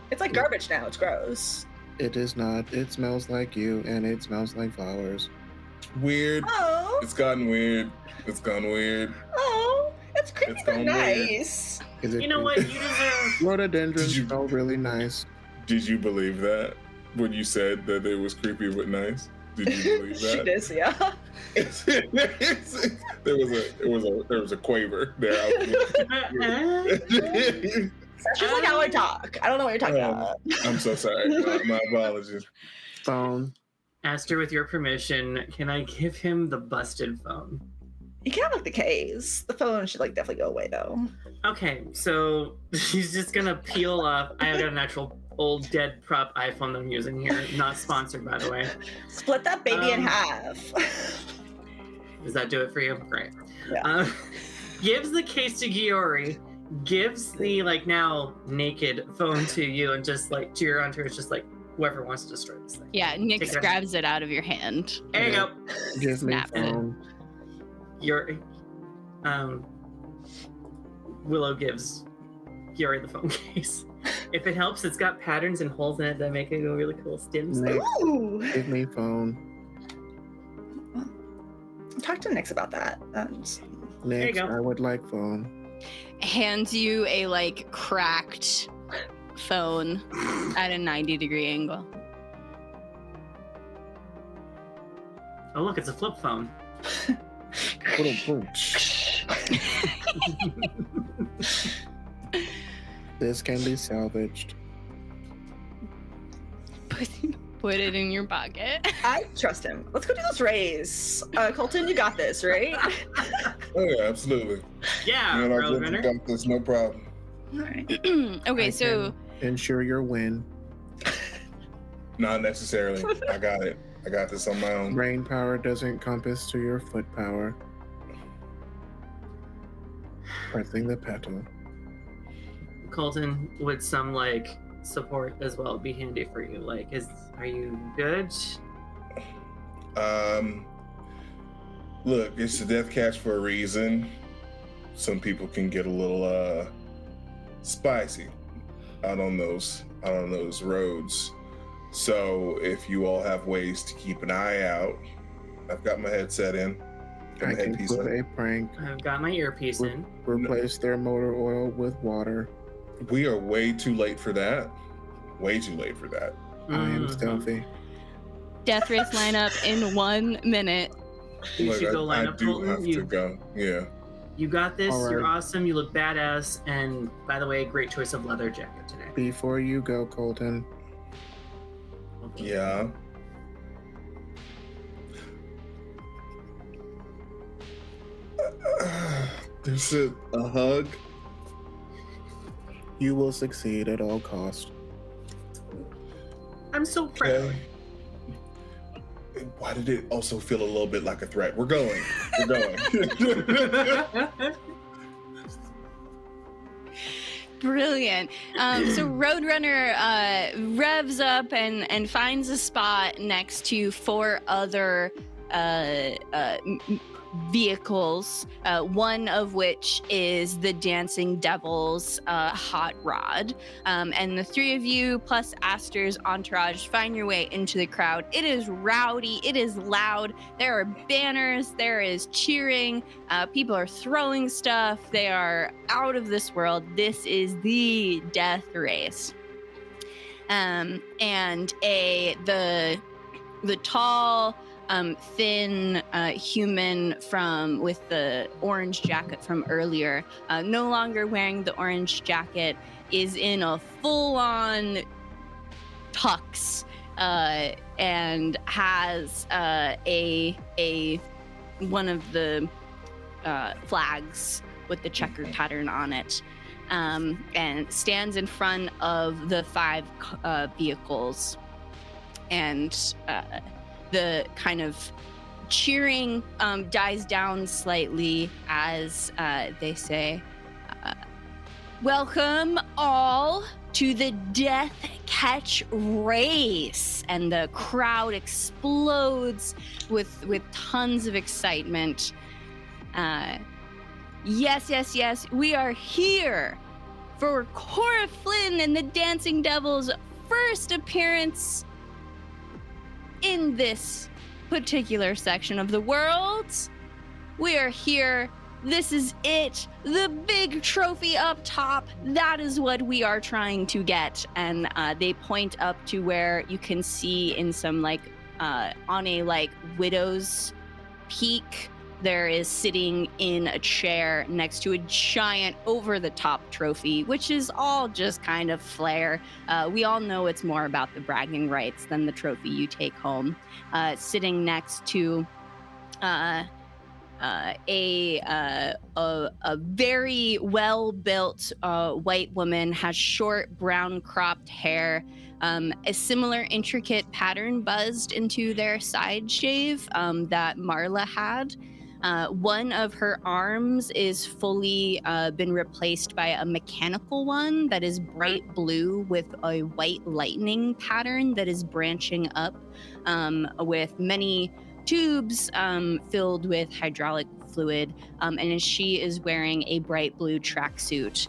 It's like garbage now. It's gross. It is not. It smells like you, and it smells like flowers. Weird. Oh, It's gotten weird. It's gone weird. oh, it's creepy It's but gone weird. nice. Is it? you know what? You deserve. Rhododendrons Did you- smell really nice. Did you believe that when you said that it was creepy but nice? Did you believe She that? does, yeah. there was a quaver there. That's just like how I talk. I don't know what you're talking about. I'm so sorry. My apologies. Phone. Aster, with your permission, can I give him the busted phone? You can have like the case. The phone should like definitely go away though. Okay, so she's just gonna peel off. I got an actual old dead prop iPhone that I'm using here. Not sponsored, by the way. Split that baby in Um, half. Does that do it for you? Great. Yeah. Gives the case to Giori, gives the like now naked phone to you, and just like to your entourage, just like whoever wants to destroy this thing. Yeah, Nyx Take it. grabs it out of your hand. There you Yeah. go. Give me Snap it. phone. Your Willow gives Giori the phone case. If it helps, it's got patterns and holes in it that make it a really cool stem. Nyx, Ooh. give me phone. Talk to Nix about that. you Nyx, go. I would like phone. Hands you a like cracked phone at a 90-degree angle. Oh look, it's a flip phone. Boom, boom. This can be salvaged. Put it in your pocket. I trust him. Let's go do this raise. Colton, you got this, right? Oh yeah, absolutely. Yeah, You know, I Roadrunner. got this, no problem. All right. Okay, I so can ensure your win. Not necessarily. I got it. I got this on my own. Brain power doesn't compass to your foot power. Pressing the pedal. Colton, would some like support as well be handy for you? Like, are you good? Look, it's a death catch for a reason. Some people can get a little spicy out on those roads. So if you all have ways to keep an eye out, I've got my headset in. Got I my can headpiece put in. a prank. I've got my earpiece in. Replace their motor oil with water. We are way too late for that. Way too late for that. I am Mhm. stealthy. death race lineup in 1 minute. You Look, should go line I up, do Colton. have to You, go. Yeah. you got this. All You're right. awesome. You look badass. And by the way, great choice of leather jacket today. Before you go, Colton, Yeah. There's a hug. you will succeed at all cost. I'm so proud. Okay. Why did it also feel a little bit like a threat? We're going. We're going. Brilliant. So Roadrunner revs up and finds a spot next to 4 other vehicles, one of which is the Dancing Devil's hot rod. And the three of you, plus Aster's entourage, find your way into the crowd. It is rowdy, it is loud. There are banners, there is cheering, people are throwing stuff. They are out of this world. This is the death race. And the tall, thin human with the orange jacket from earlier, no longer wearing the orange jacket, is in a full-on tux and has one of the flags with the checkered pattern on it, and stands in front of the 5 vehicles. And the kind of cheering dies down slightly as they say, "Welcome all to the Death Catch Race." And the crowd explodes with tons of excitement. Yes, we are here for Cora Flynn and the Dancing Devil's first appearance in this particular section of the world. We are here. This is it. The big trophy up top. That is what we are trying to get. And they point up to where you can see in some on a widow's peak, there is sitting in a chair next to a giant over-the-top trophy, which is all just kind of flair. We all know it's more about the bragging rights than the trophy you take home. Sitting next to a very well-built white woman, has short brown cropped hair, a similar intricate pattern buzzed into their side shave that Marla had. One of her arms is fully been replaced by a mechanical one that is bright blue with a white lightning pattern that is branching up with many tubes filled with hydraulic fluid. And she is wearing a bright blue tracksuit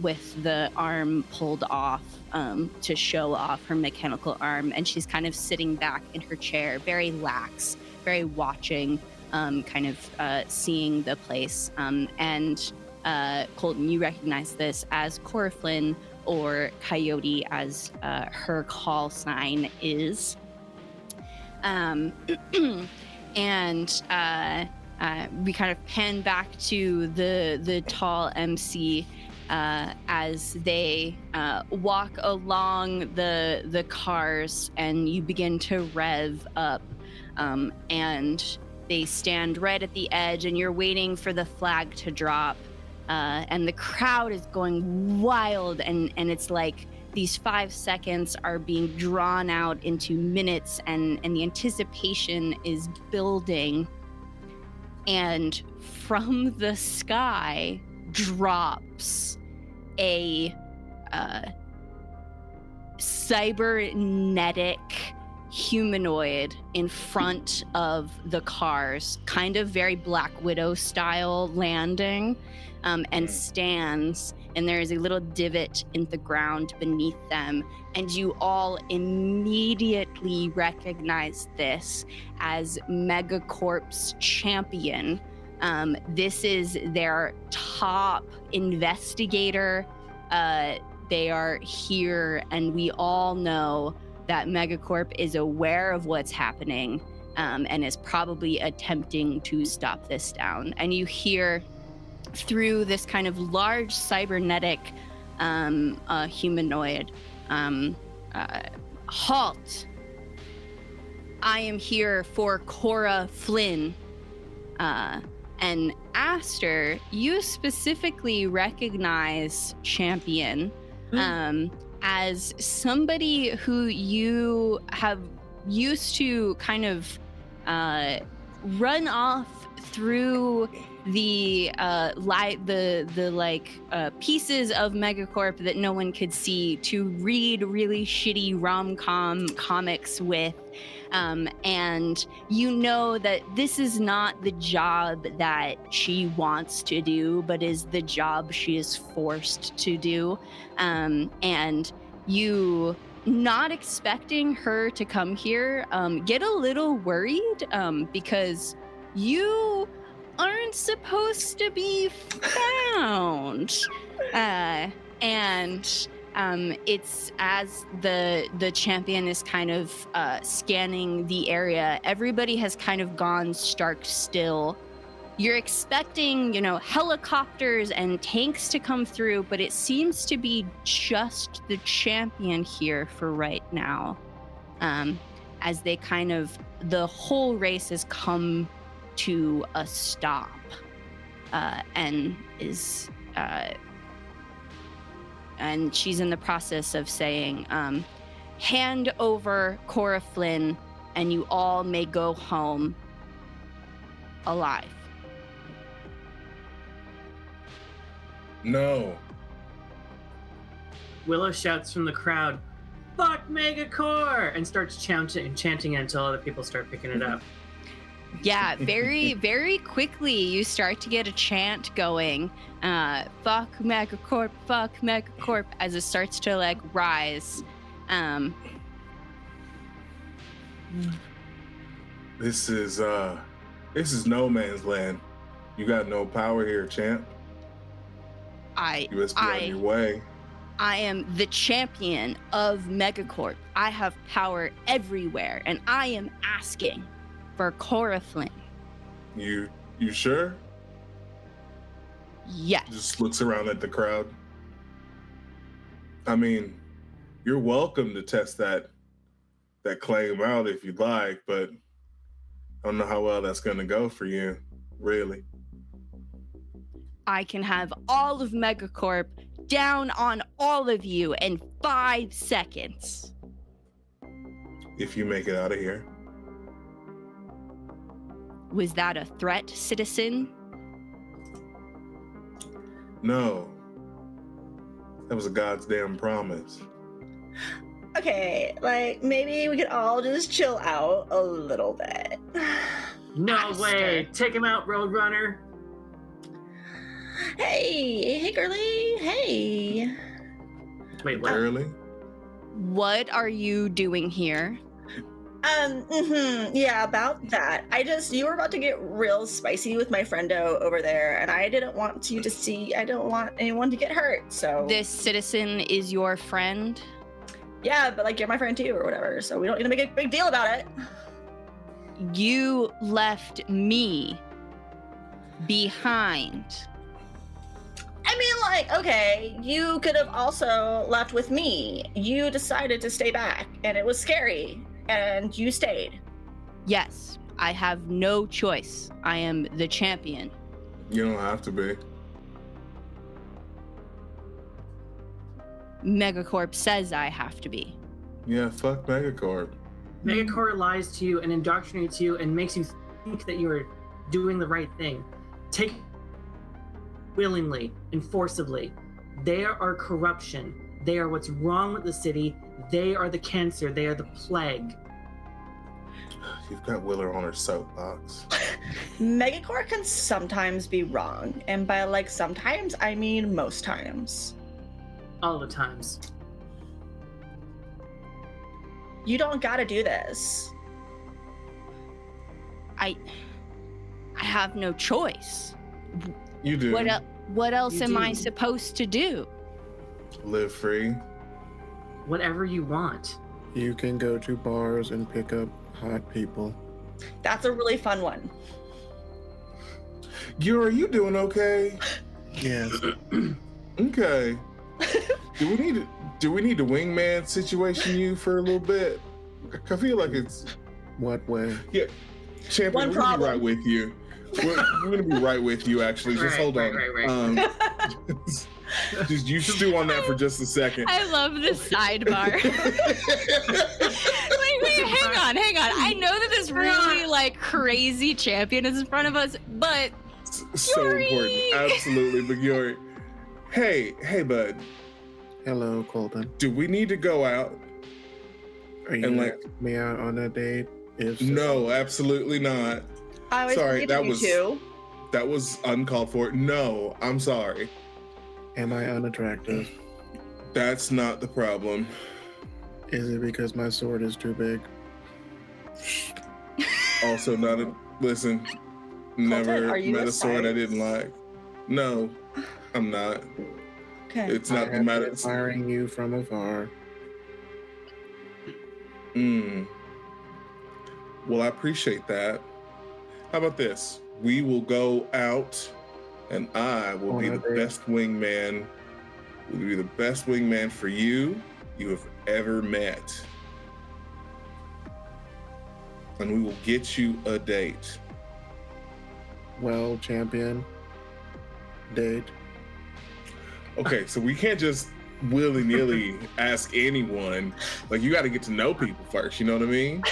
with the arm pulled off to show off her mechanical arm. And she's kind of sitting back in her chair, very lax, very watching. Seeing the place. And Colton, you recognize this as Cora Flynn, or Coyote as her call sign is. And we kind of pan back to the tall MC as they walk along the cars, and you begin to rev up, and they stand right at the edge, and you're waiting for the flag to drop. And the crowd is going wild, and it's like these 5 seconds are being drawn out into minutes, and the anticipation is building. And from the sky drops a cybernetic humanoid in front of the cars, kind of very Black Widow style landing, and stands, and there is a little divot in the ground beneath them, and you all immediately recognize this as Megacorp's champion. This is their top investigator. They are here, and we all know that Megacorp is aware of what's happening, and is probably attempting to stop this down. And you hear through this kind of large cybernetic humanoid, halt. I am here for Cora Flynn. And Aster, you specifically recognize Champion as somebody who you have used to kind of run off through the pieces of Megacorp that no one could see, to read really shitty rom-com comics with, And you know that this is not the job that she wants to do, but is the job she is forced to do. And you, not expecting her to come here, get a little worried because you aren't supposed to be found. And it's as the champion is kind of scanning the area, everybody has kind of gone stark still. You're expecting, helicopters and tanks to come through, but it seems to be just the champion here for right now. As they the whole race has come to a stop, and is and she's in the process of saying, hand over Cora Flynn and you all may go home alive. No. Willow shouts from the crowd, "Fuck Megacore!" and starts chanting it until other people start picking it up. Yeah, very, very quickly you start to get a chant going. Fuck Megacorp, as it starts to rise. This is no man's land. You got no power here, champ. You must be on your way. I am the champion of Megacorp. I have power everywhere, and I am asking for Cora Flynn. You sure? Yes. Just looks around at the crowd. I mean, you're welcome to test that claim out if you'd like, but I don't know how well that's going to go for you, really. I can have all of Megacorp down on all of you in 5 seconds. If you make it out of here. Was that a threat, citizen? No. That was a God's damn promise. Okay, maybe we could all just chill out a little bit. No Aster. way! Take him out, Roadrunner! Hey, girly, hey. Wait, what? Early? What are you doing here? Yeah, about that. You were about to get real spicy with my friendo over there, and I didn't want I don't want anyone to get hurt, so. This citizen is your friend? Yeah, but you're my friend too, or whatever, so we don't need to make a big deal about it. You left me behind. I mean, okay, you could have also left with me. You decided to stay back, and it was scary, and you stayed. Yes, I have no choice. I am the champion. You don't have to be. Megacorp says I have to be. Yeah, fuck Megacorp. Megacore lies to you and indoctrinates you and makes you think that you are doing the right thing. Take willingly and forcibly. They are corruption. They are what's wrong with the city. They are the cancer. They are the plague. You've got Willer on her soapbox. Megacore can sometimes be wrong, and by sometimes, I mean most times. All the times. You don't gotta do this. I have no choice. You do. What else You am I do. supposed to do? Live free. Whatever you want. You can go to bars and pick up hot people. That's a really fun one. Are you doing okay? Yes. Okay. Do we need to wingman situation you for a little bit? I feel like it's What way? champion. One We're gonna be problem. right with you. We're gonna be right with you. Actually, just Right, hold on. right. Just you stew on that for just a second. I love the sidebar. wait, hang on. I know that this really crazy champion is in front of us, but So Yuri! important, absolutely. But Yuri, hey, bud, Hello, Colton. do we need to go out? Are you And, asking me out on a date? If so, No, absolutely not. I always Sorry, believed that you was- two. That was uncalled for. No, I'm sorry. am I unattractive? That's not the problem. Is it because my sword is too big? Also, not a listen. Never are you met a a sword I size? didn't like. No, I'm not. Okay. It's I not the have matter. been admiring you from afar. Well, I appreciate that. How about this? We will go out, and I will be On a the date. best wingman. Will be the best wingman for you have ever met, and we will get you a date. Well, champion. Date. Okay, so we can't just willy-nilly ask anyone. Like, you got to get to know people first. You know what I mean?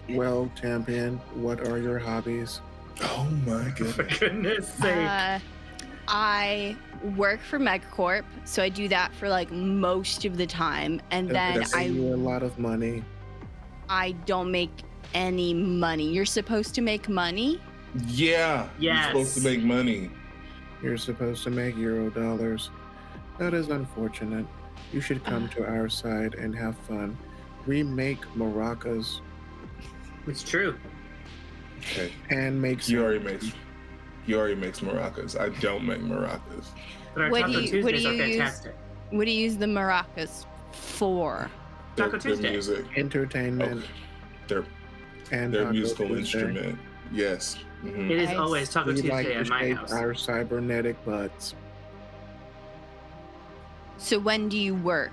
Well, champion, what are your hobbies? Oh my For goodness. goodness sake. I work for Megacorp, so I do that for like most of the time, and then that's- Pay you a lot of money. I don't make any money. You're supposed to make money. Yeah. Yes. You're supposed to make money. You're supposed to make $. That is unfortunate. You should come to our side and have fun. We make maracas It's true. Okay. and make You already sandwiches. makes. He already makes maracas. I don't make maracas. But our What Taco do you- what do Tuesdays are you use? fantastic. What do you use the maracas for? Taco Their Tuesday. music. entertainment Okay. Their and their Taco musical Tuesday. instrument. Yes. Mhm. It is Nice. always Taco We like Tuesday to at my shape house. our cybernetic butts. So when do you work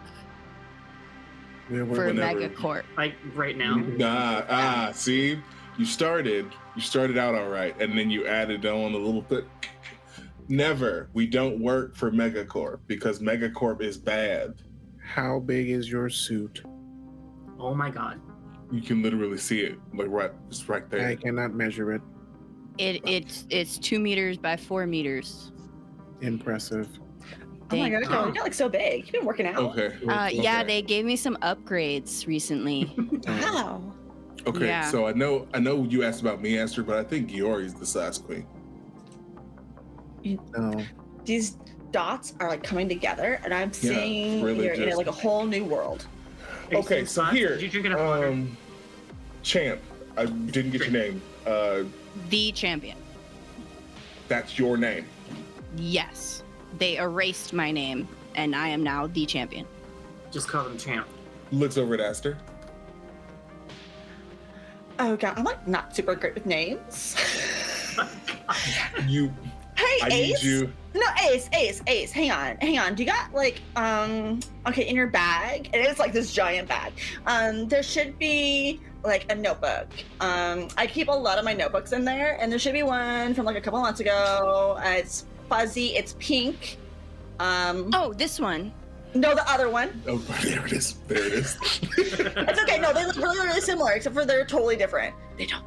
We're for working Whenever. Megacorp? Like right now. See, you started out all right, and then you added on a little bit. Never. We don't work for Megacorp because Megacorp is bad. How big is your suit? Oh my god. You can literally see it, like it's right there. I cannot measure it. It's 2 meters by 4 meters. Impressive. Oh my god, Oh. you're like so big. You've been working out. Okay. Yeah, Okay. they gave me some upgrades recently. Wow. Okay. Yeah. So I know you asked about me, Esther, but I think Giori's the size queen. No. These dots are like coming together, and I'm Yeah, seeing really you're in just- like a whole new world. Are you Okay, seeing so spots? here, Did you drink enough water? Champ, I didn't get your name. The champion. That's your name. Yes. They erased my name, and I am now the champion. Just call them champ. Looks over at Esther. Oh god, I'm like not super great with names. You, Hey, I Ace. need you. No, Ace. Hang on. Do you got like okay, in your bag? It is like this giant bag. There should be like a notebook. I keep a lot of my notebooks in there, and there should be one from like a couple months ago. It's fuzzy. It's pink. Oh, this one. No, the other one. Oh, there it is. There it is. It's okay. No, they look really, really similar, except for they're totally different. They don't.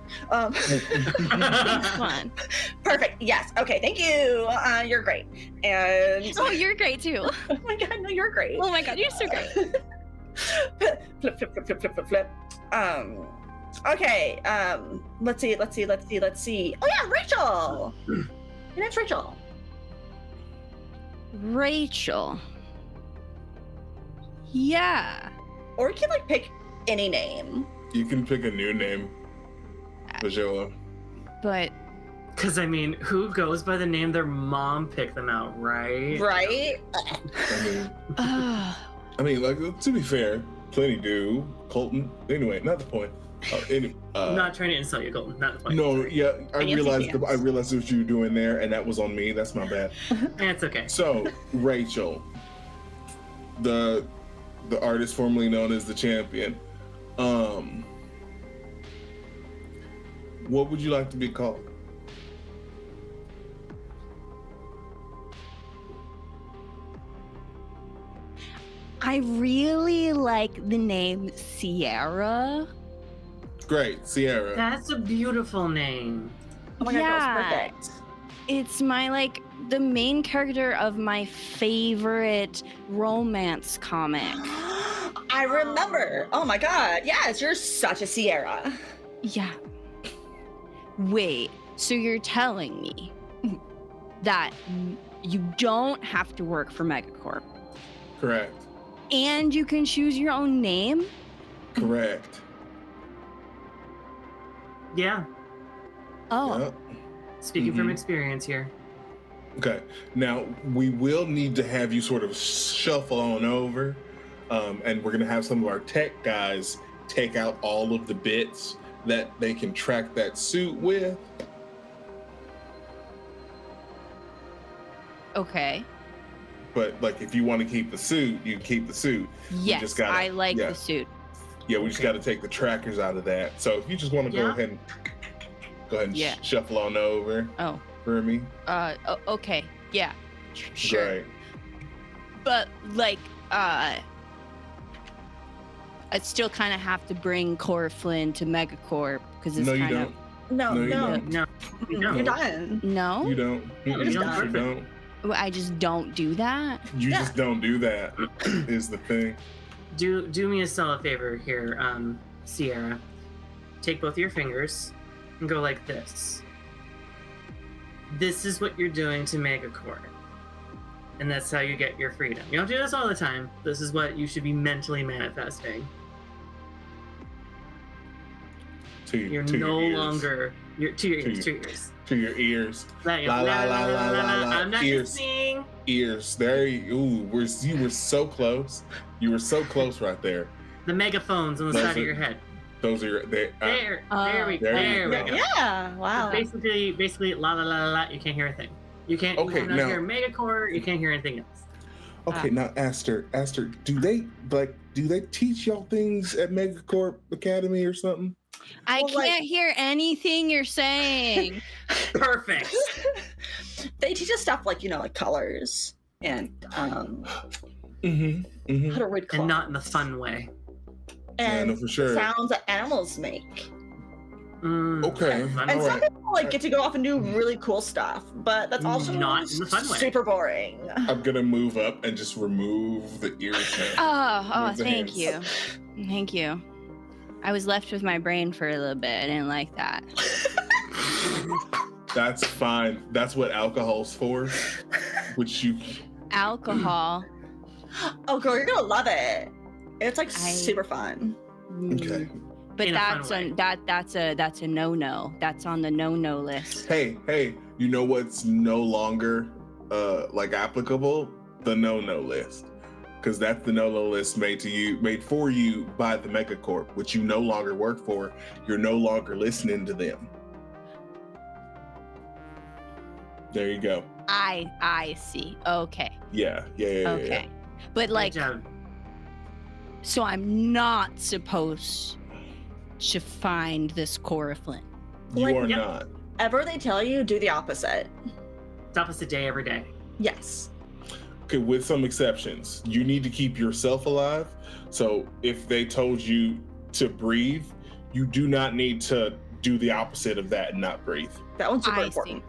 This one. Perfect. Yes. Okay. Thank you. You're great. And Oh, you're great too. oh my god, no, you're great. Oh my god, you're so great. flip. Okay. Let's see. Oh yeah, Rachel. Your name's Rachel. Rachel. Yeah. Or you can like pick any name. You can pick a new name, Vajilla. But Because, I mean, who goes by the name their mom picked them out, right? Right? uh, I mean, like, to be fair, plenty do. Colton. Anyway, not the point. I'm not trying to insult you, Colton. Not the point. No, Sorry. yeah, I Fancy realized pants. I realized what you were doing there, and that was on me. That's my bad. It's okay. So, Rachel, the artist formerly known as the champion, what would you like to be called? I really like the name Sierra. Great, Sierra. That's a beautiful name. Oh my god, Yeah. that was perfect. It's my the main character of my favorite romance comic. I remember. Oh my god. Yes, you're such a Sierra. Yeah. Wait, so you're telling me that you don't have to work for Megacorp Correct. and you can choose your own name? Correct. Yeah. Oh, Yep. Speaking from Mhm. experience here. Okay. Now we will need to have you sort of shuffle on over, and we're gonna have some of our tech guys take out all of the bits that they can track that suit with. okay. But like, if you want to keep the suit, you can keep the suit. Yes, just gotta- I like yeah. the suit. Yeah, we just got to take the trackers out of that. So if you just want to Yeah. go ahead and Yeah. shuffle on over Oh, for me. okay. Yeah. Sure. Right. But like I'd still kind of have to bring Cora Flynn to Megacorp because it's No, you kind don't. No, No, you no, don't. No, you you're don't. done. of no. You don't. No, you Mm-mm, don't. you don't. I just don't do that. You Yeah. just don't do that. Is the thing. Do me a solid favor here, Sierra. Take both of your fingers and go like this. This is what you're doing to Megacorp. And that's how you get your freedom. You don't do this all the time. This is what you should be mentally manifesting. You're to no your ears. longer you're to your To ears, your- to your ears. To your ears. Like, La, la, la, la, la, la. I'm not Ears. listening. Ears. There you were so close. You were so close right there. The megaphones on the Those side are- of your head. Those are your There we There you there we go. go. Yeah, wow. Basically, la la la la la. You can't hear a thing. You can't. Okay, you cannot now- hear Megacore. You can't hear anything else. Okay, now Aster, do they teach y'all things at Megacorp Academy or something? I Well, like- can't hear anything you're saying. Perfect. They teach us stuff like, like colors and Mm-hmm. Mm-hmm. how to read clock And not in the fun way. and no, for sure. sounds that animals make. Okay. Fun And way. some people get to go off and do really cool stuff, but that's also Not in the fun way. super boring. I'm gonna move up and just remove the ear tab. Oh, Move the thank hands. you. Thank you. I was left with my brain for a little bit. I didn't like that. That's fine. That's what alcohol's for. Which you Alcohol. Oh, girl, you're gonna love it. It's like I- super fun. okay. But In a fun that's way. that's a no-no. That's on the no-no list. Hey, you know what's no longer applicable? The no list. Because that's the no list made for you by the Megacorp, which you no longer work for. You're no longer listening to them. There you go. I see. Okay. Yeah. Okay. But Good job. so I'm not supposed to find this Cora Flynn. You Like, are yep. not. Ever they tell you, do the opposite. It's opposite day every day. Yes. Okay, with some exceptions. You need to keep yourself alive. So if they told you to breathe, you do not need to do the opposite of that and not breathe. That one's super I important. see.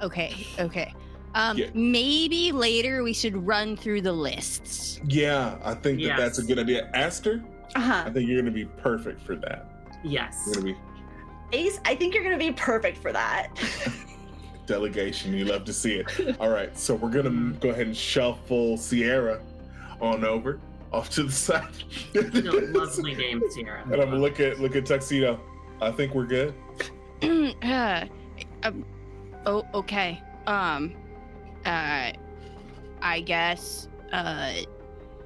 Okay. Yeah. Maybe later we should run through the lists. Yeah, I think Yes. that's a good idea. Aster, Uh-huh. I think you're going to be perfect for that. Yes. You're going to be Ace, I think you're gonna be perfect for that. delegation. You love to see it. All right, so we're going to go ahead and shuffle Sierra on over off to the side. No, lovely name, Sierra. And I'm gonna look at Tuxedo. I think we're good. Okay. I guess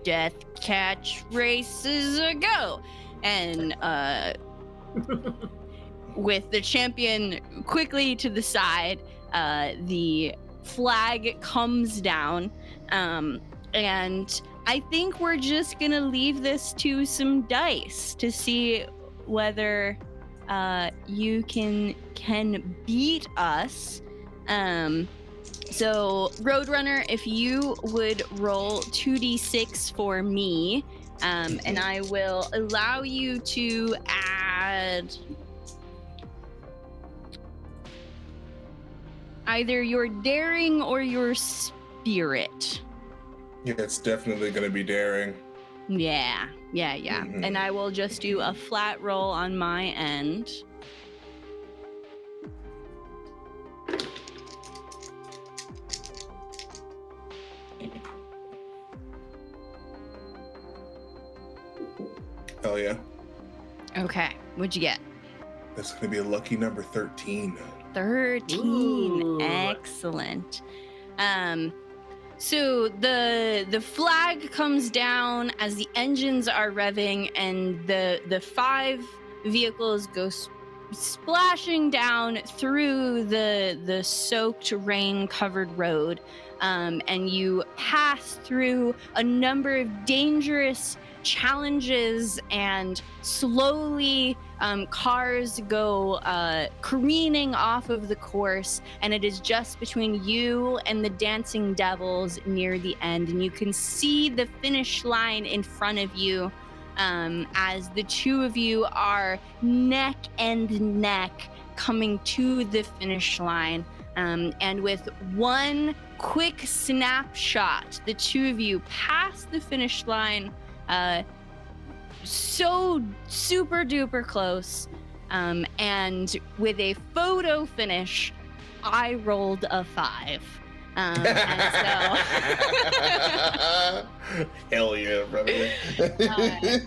death catch races a go. And with the champion quickly to the side, the flag comes down. And I think we're just gonna leave this to some dice to see whether you can beat us. So Roadrunner, if you would roll 2d6 for me, and I will allow you to add either your daring or your spirit. Yeah, it's definitely gonna be daring. Yeah. Mhm. And I will just do a flat roll on my end. Hell yeah. Okay, what'd you get? That's going to be a lucky number 13. 13. Ooh. Excellent. So the flag comes down as the engines are revving, and the 5 vehicles go splashing down through the soaked, rain-covered road, and you pass through a number of dangerous challenges, and slowly cars go careening off of the course, and it is just between you and the dancing devils near the end, and you can see the finish line in front of you, as the two of you are neck and neck coming to the finish line. And with one quick snapshot, the two of you pass the finish line, so super duper close. And with a photo finish, I rolled a 5. And Hell yeah, brother.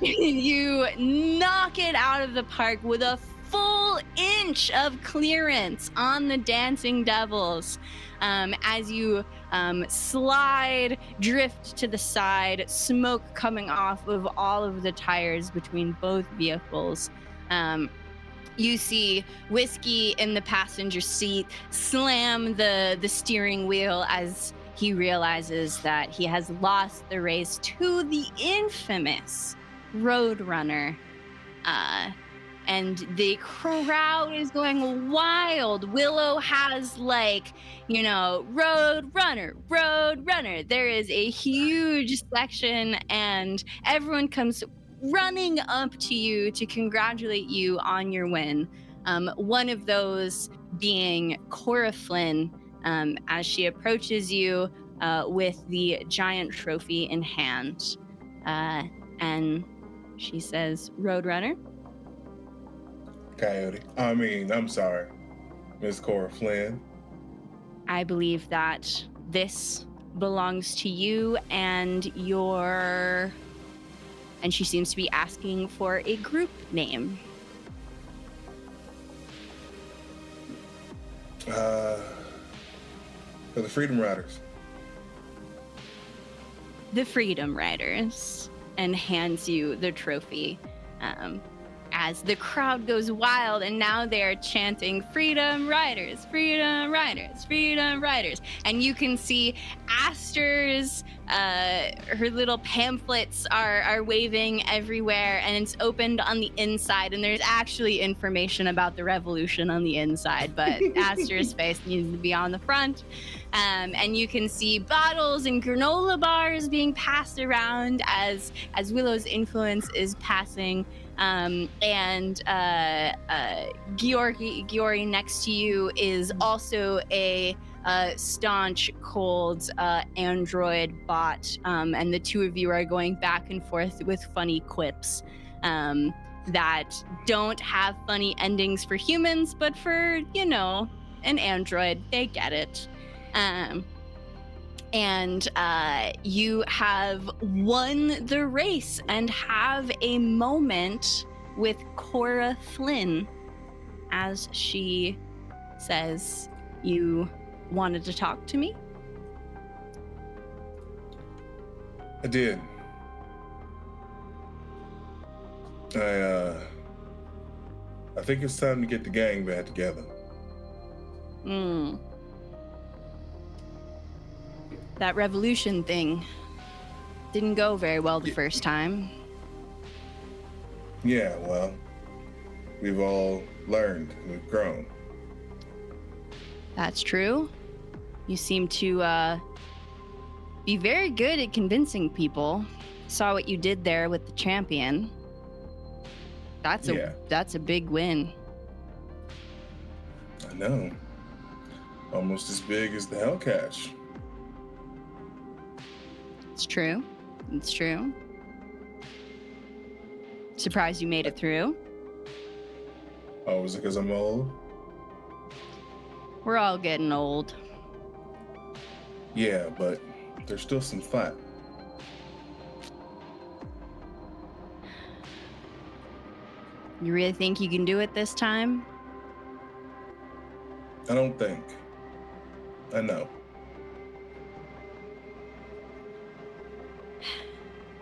you knock it out of the park with a full inch of clearance on the dancing devils, as you slide, drift to the side, smoke coming off of all of the tires between both vehicles. You see Whiskey in the passenger seat slam the steering wheel as he realizes that he has lost the race to the infamous Roadrunner. And the crowd is going wild. Willow has Roadrunner. There is a huge section, and everyone comes running up to you to congratulate you on your win. One of those being Cora Flynn, as she approaches you with the giant trophy in hand. And she says, Roadrunner? I'm sorry, Miss Cora Flynn. I believe that this belongs to you and your... And she seems to be asking for a group name. For the Freedom Riders. The Freedom Riders. And hands you the trophy. As the crowd goes wild, and now they're chanting Freedom Riders, Freedom Riders, Freedom Riders. And you can see Aster's, her little pamphlets are waving everywhere, and it's opened on the inside, and there's actually information about the revolution on the inside, but Aster's face needs to be on the front. And you can see bottles and granola bars being passed around as Willow's influence is passing. And Giori next to you is also a staunch cold android bot, and the two of you are going back and forth with funny quips that don't have funny endings for humans, but for, an android, they get it. And you have won the race and have a moment with Cora Flynn as she says, you wanted to talk to me? I did. I think it's time to get the gang back together. That revolution thing didn't go very well the first time. Yeah, well, we've all learned, we've grown. That's true. You seem to be very good at convincing people. Saw what you did there with the champion. That's a big win. I know. Almost as big as the Hellcash. It's true. Surprised you made it through. Oh, is it because I'm old? We're all getting old. Yeah, but there's still some fat. You really think you can do it this time? I don't think. I know.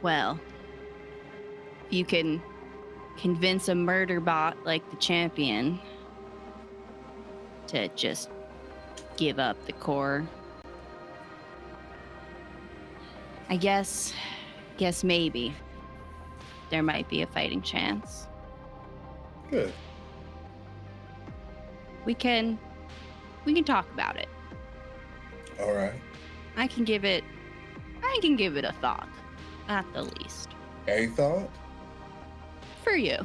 Well, if you can convince a murder bot like the champion to just give up the core, I guess maybe there might be a fighting chance. Good. We can talk about it. All right. I can give it a thought, at the least. A thought? For you.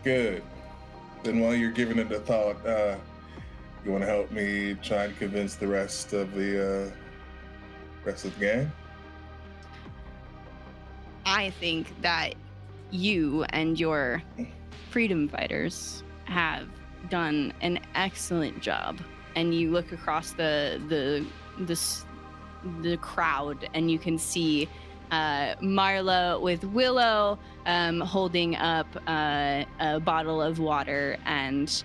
Good. Then while you're giving it a thought, you want to help me try and convince the rest of the gang? I think that you and your freedom fighters have done an excellent job. And you look across the crowd, and you can see Marla with Willow holding up a bottle of water, and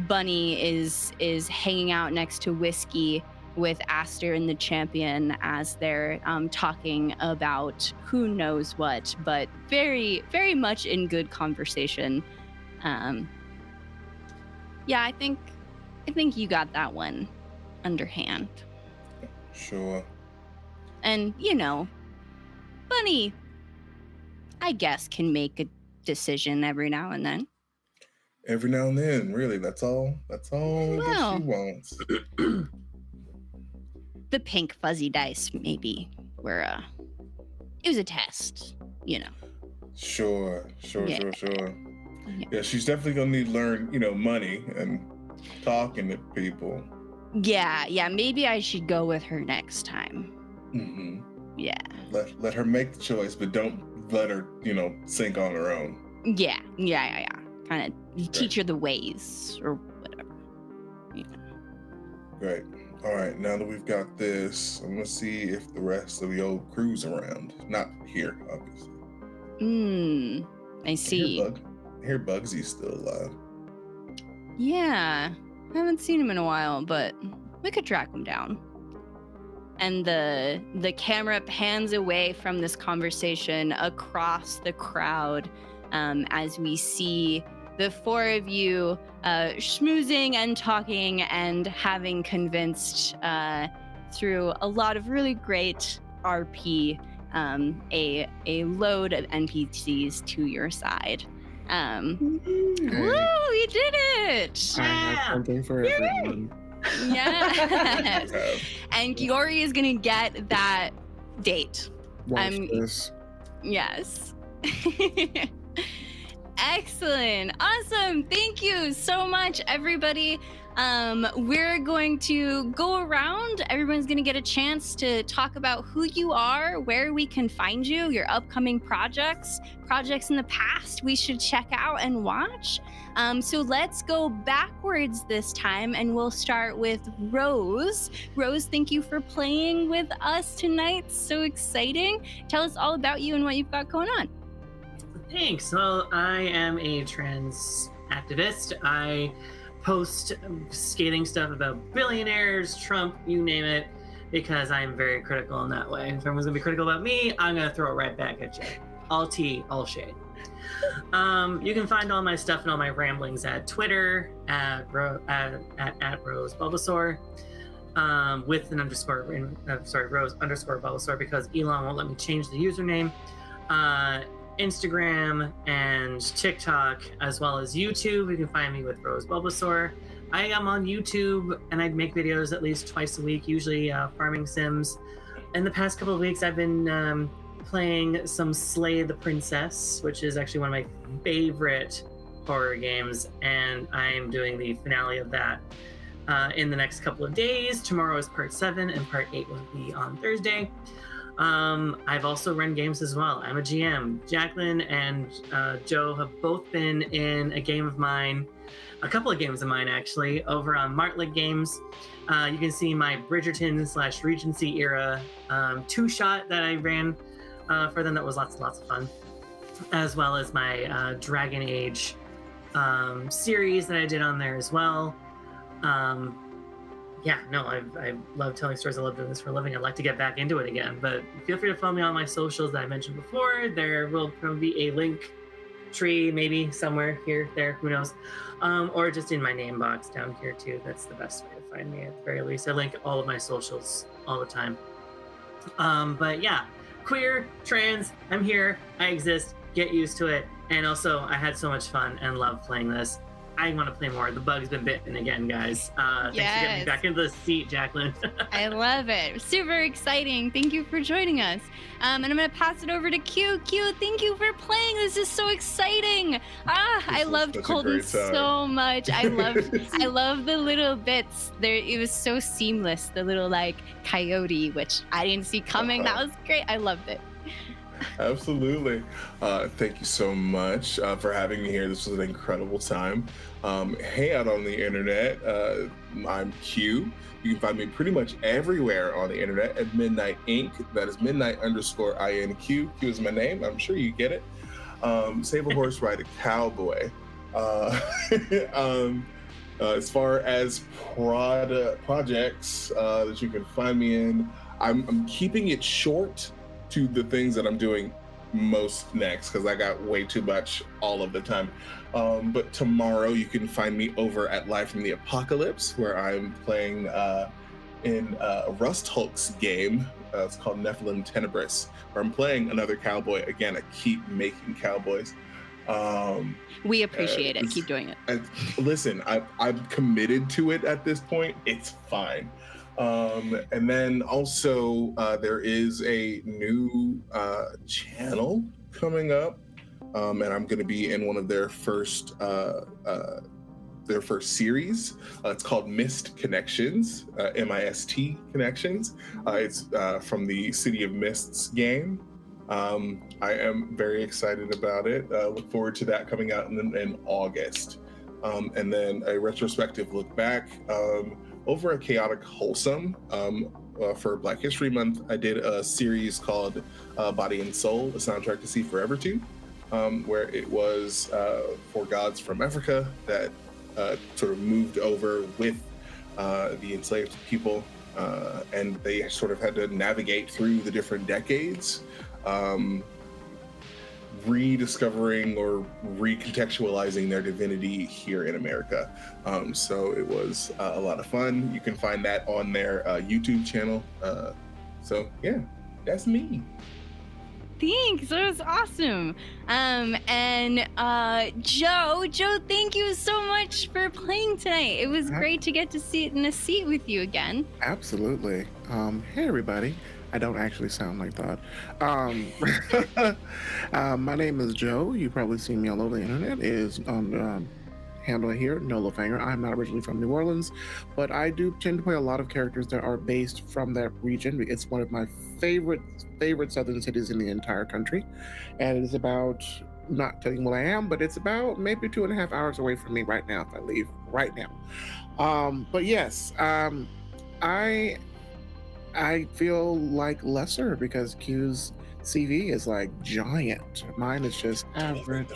Bunny is hanging out next to Whiskey with Aster and the champion as they're talking about who knows what, but very, very much in good conversation. Yeah, I think you got that one underhand. Sure. And, Bunny, I guess, can make a decision every now and then. Every now and then, really. That's all that she wants. The pink fuzzy dice maybe were it was a test, Sure. Yeah. Yeah, she's definitely gonna need to learn, money and talking to people. Yeah, maybe I should go with her next time. Mm-hmm. Yeah. Let her make the choice, but don't let her, sink on her own. Yeah. Kind of teach her the ways or whatever. Yeah. Great. All right, now that we've got this, I'm gonna see if the rest of the old crew's around. Not here, obviously. I see. I hear Bugsy's still alive. Yeah, I haven't seen him in a while, but we could track him down. And the camera pans away from this conversation across the crowd as we see the four of you schmoozing and talking and having convinced through a lot of really great RP a load of NPCs to your side. Woo, we did it! I have something for everyone. Yes. And Giori is gonna get that date. Watch this. Yes. Excellent. Awesome. Thank you so much, everybody. We're going to go around. Everyone's going to get a chance to talk about who you are, where we can find you, your upcoming projects in the past we should check out and watch. So let's go backwards this time, and we'll start with Rose. Rose, thank you for playing with us tonight. So exciting. Tell us all about you and what you've got going on. Thanks. Well, I am a trans activist. I post scathing stuff about billionaires, Trump, you name it, because I'm very critical in that way. If everyone's gonna be critical about me, I'm gonna throw it right back at you. All tea, all shade. You can find all my stuff and all my ramblings at Twitter at Rose Bulbasaur, with an underscore. Rose underscore Bulbasaur, because Elon won't let me change the username. Instagram and TikTok, as well as YouTube. You can find me with Rose Bulbasaur. I am on YouTube, and I make videos at least twice a week, usually farming sims. In the past couple of weeks, I've been playing some Slay the Princess, which is actually one of my favorite horror games, and I'm doing the finale of that in the next couple of days. Tomorrow is part 7, and part 8 will be on Thursday. I've also run games as well. I'm a GM. Jaqulin and Joe have both been in a game of mine, a couple of games of mine actually, over on Martlet Games. You can see my Bridgerton / Regency era two-shot that I ran for them. That was lots of fun, as well as my Dragon Age series that I did on there as well. Yeah, no, I love telling stories. I love doing this for a living. I'd like to get back into it again, but feel free to follow me on my socials that I mentioned before. There will probably be a link tree, maybe somewhere here, there, who knows, or just in my name box down here too. That's the best way to find me at the very least. I link all of my socials all the time. But yeah, queer, trans, I'm here, I exist, get used to it. And also, I had so much fun and love playing this. I want to play more. The bug's been bitten again, guys. Thanks for getting me back into the seat, Jaqulin. I love it. Super exciting. Thank you for joining us. And I'm going to pass it over to Q. Q, thank you for playing. This is so exciting. I loved Colton so much. I love the little bits. There, it was so seamless. The little like coyote, which I didn't see coming. That was great. I loved it. Absolutely. Thank you so much for having me here. This was an incredible time. Hey, out on the internet, I'm Q. You can find me pretty much everywhere on the internet at Midnight Inc. That is Midnight_INQ. Q is my name. I'm sure you get it. Save a horse, ride a cowboy. As far as projects that you can find me in, I'm keeping it short to the things that I'm doing most next because I got way too much all of the time. But tomorrow you can find me over at Live from the Apocalypse, where I'm playing in Rust Hulk's game. It's called Nephilim Tenebris, where I'm playing another cowboy. Again, I keep making cowboys. We appreciate it. Keep doing it. Listen, I'm committed to it at this point. It's fine. And then also there is a new channel coming up, and I'm going to be in one of their first series. It's called Mist Connections, MIST Connections. It's from the City of Mists game. I am very excited about it. Look forward to that coming out in August. And then a retrospective look back. Over at Chaotic Wholesome, for Black History Month, I did a series called Body and Soul, a soundtrack to see forever to, where it was for gods from Africa that sort of moved over with the enslaved people, and they sort of had to navigate through the different decades, rediscovering or recontextualizing their divinity here in America. So it was a lot of fun. You can find that on their YouTube channel. So yeah, that's me. Thanks. That was awesome. And Joe, thank you so much for playing tonight. It was great to get to sit in a seat with you again. Absolutely. Hey, everybody. I don't actually sound like that. My name is Joe. You've probably seen me all over the internet. It is on handle here, Nola Fanger. I'm not originally from New Orleans, but I do tend to play a lot of characters that are based from that region. It's one of my favorite southern cities in the entire country, and it is about, not telling you what I am, but it's about maybe 2.5 hours away from me right now if I leave right now. But yes, I feel like lesser because Q's CV is like giant. Mine is just average.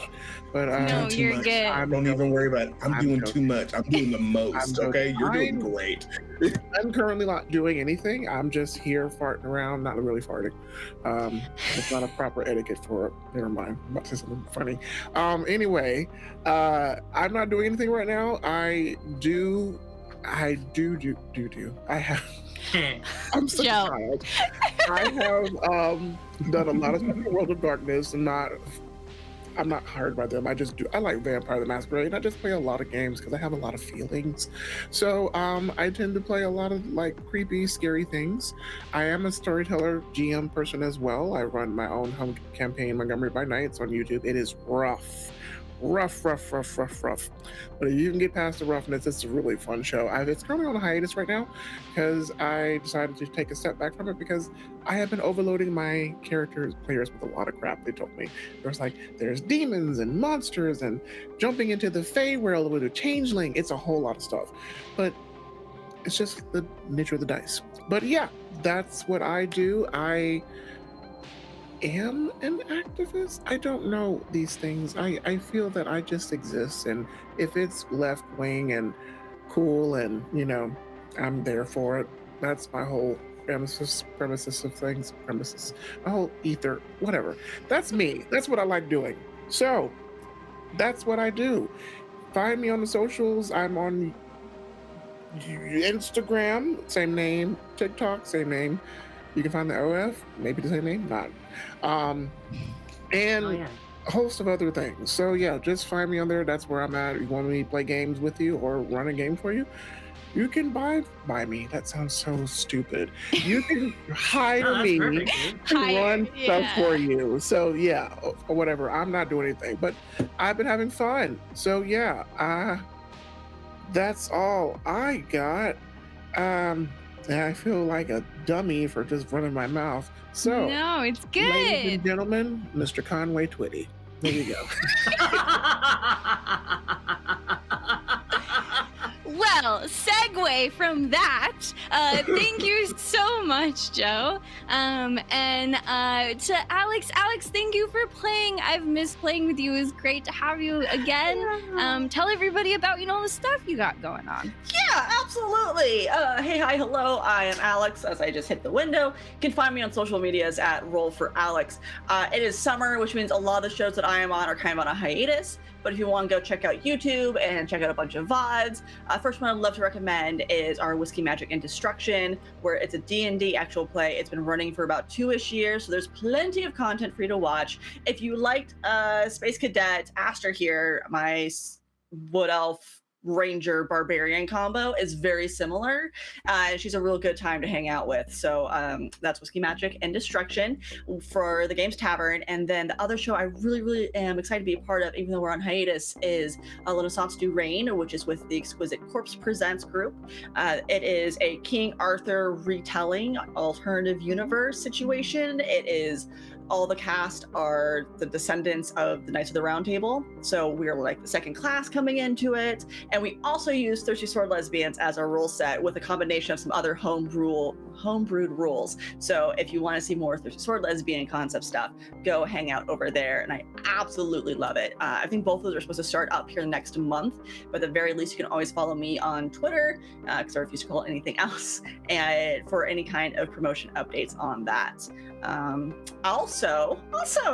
But no, you're good. Don't even worry about it. I'm doing too much. I'm doing the most. Okay, you're doing great. I'm currently not doing anything. I'm just here farting around, not really farting. It's not a proper etiquette for it. Never mind. I'm about to say something funny. Anyway, I'm not doing anything right now. I do. I have. I'm such a child. I have done a lot of stuff in the World of Darkness. I'm not hired by them. I just do. I like Vampire the Masquerade. I just play a lot of games because I have a lot of feelings. So I tend to play a lot of like creepy, scary things. I am a storyteller, GM person as well. I run my own home campaign, Montgomery by Night. It's on YouTube. It is rough. rough. But if you can get past the roughness, it's a really fun show. It's currently on a hiatus right now because I decided to take a step back from it because I have been overloading my players with a lot of crap. They told me there's demons and monsters and jumping into the Feywild with a changeling. It's a whole lot of stuff, but it's just the nature of the dice. But yeah, that's what I do. I am an activist. I don't know these things. I feel that I just exist, and if it's left wing and cool and I'm there for it. That's my whole premises of things, my whole ether, whatever. That's me. That's what I like doing. So that's what I do. Find me on the socials. I'm on Instagram, same name. TikTok, same name. You can find the OF, maybe the same name, not. And a host of other things. So yeah, just find me on there. That's where I'm at. If you want me to play games with you or run a game for you, you can buy me. That sounds so stupid. You can hire me to run stuff for you. So yeah, or whatever. I'm not doing anything, but I've been having fun. So yeah, that's all I got. And I feel like a dummy for just running my mouth. So no, it's good. Ladies and gentlemen, Mr. Conway Twitty. There you go. Well, segue from that. Thank you so much, Joe. And to Alex, thank you for playing. I've missed playing with you. It was great to have you again. Tell everybody about the stuff you got going on. Yeah, absolutely. Hey, hi, hello. I am Alex, as I just hit the window. You can find me on social medias at Roll for Alex. It is summer, which means a lot of the shows that I am on are kind of on a hiatus. But if you want to go check out YouTube and check out a bunch of VODs, first one I'd love to recommend is our Whiskey, Magic, and Destruction, where it's a D&D actual play. It's been running for about 2-ish years, so there's plenty of content for you to watch. If you liked Space Cadet, Aster here, my Wood Elf Ranger Barbarian combo is very similar. She's a real good time to hang out with. So that's Whiskey, Magic, and Destruction for the Games Tavern. And then the other show I really am excited to be a part of, even though we're on hiatus, is Renaissance du Reign, which is with the Exquisite Corpse Presents group. It is a King Arthur retelling alternative universe situation. It is all the cast are the descendants of the Knights of the Round Table. So we're like the second class coming into it. And we also use Thirsty Sword Lesbians as our rule set with a combination of some other homebrewed rules. So if you want to see more Thirsty Sword Lesbian concept stuff, go hang out over there. And I absolutely love it. I think both of those are supposed to start up here next month, but at the very least, you can always follow me on Twitter, because I refuse to call it anything else, and for any kind of promotion updates on that. Also,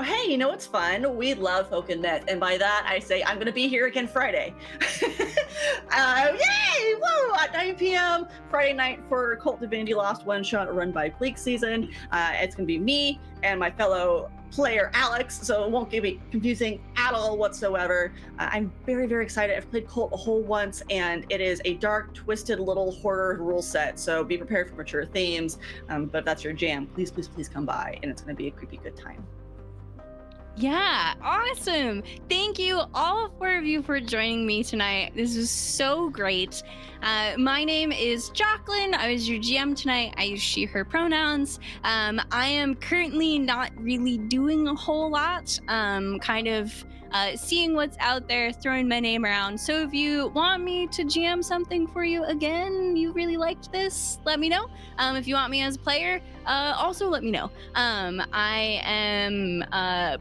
hey, you know what's fun? We love Folk and Myth, and by that I say I'm going to be here again Friday. Yay! Woo! At 9 p.m. Friday night for Cult Divinity Lost one shot run by Bleak Season. It's going to be me and my fellow player Alex, so it won't get me confusing at all whatsoever. I'm very excited. I've played Cult a whole once, and it is a dark, twisted little horror rule set, so be prepared for mature themes. But if that's your jam, please come by, and it's going to be a creepy good time. Yeah, awesome. Thank you, all 4 of you, for joining me tonight. This was so great. My name is Jaqulin. I was your GM tonight. I use she, her pronouns. I am currently not really doing a whole lot, kind of seeing what's out there, throwing my name around. So if you want me to GM something for you again, you really liked this, let me know. If you want me as a player, also let me know. I am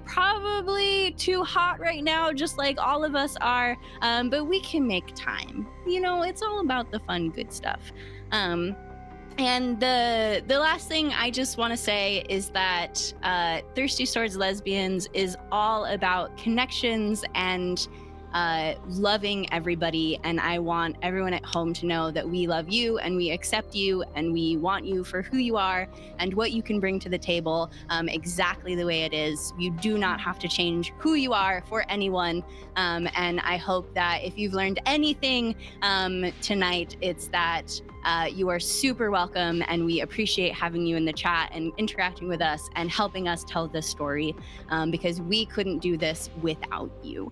probably too hot right now, just like all of us are, but we can make time. It's all about the fun, good stuff. And the last thing I just want to say is that Thirsty Swords Lesbians is all about connections and loving everybody. And I want everyone at home to know that we love you and we accept you and we want you for who you are and what you can bring to the table, exactly the way it is. You do not have to change who you are for anyone. And I hope that if you've learned anything tonight, it's that you are super welcome, and we appreciate having you in the chat and interacting with us and helping us tell this story, because we couldn't do this without you.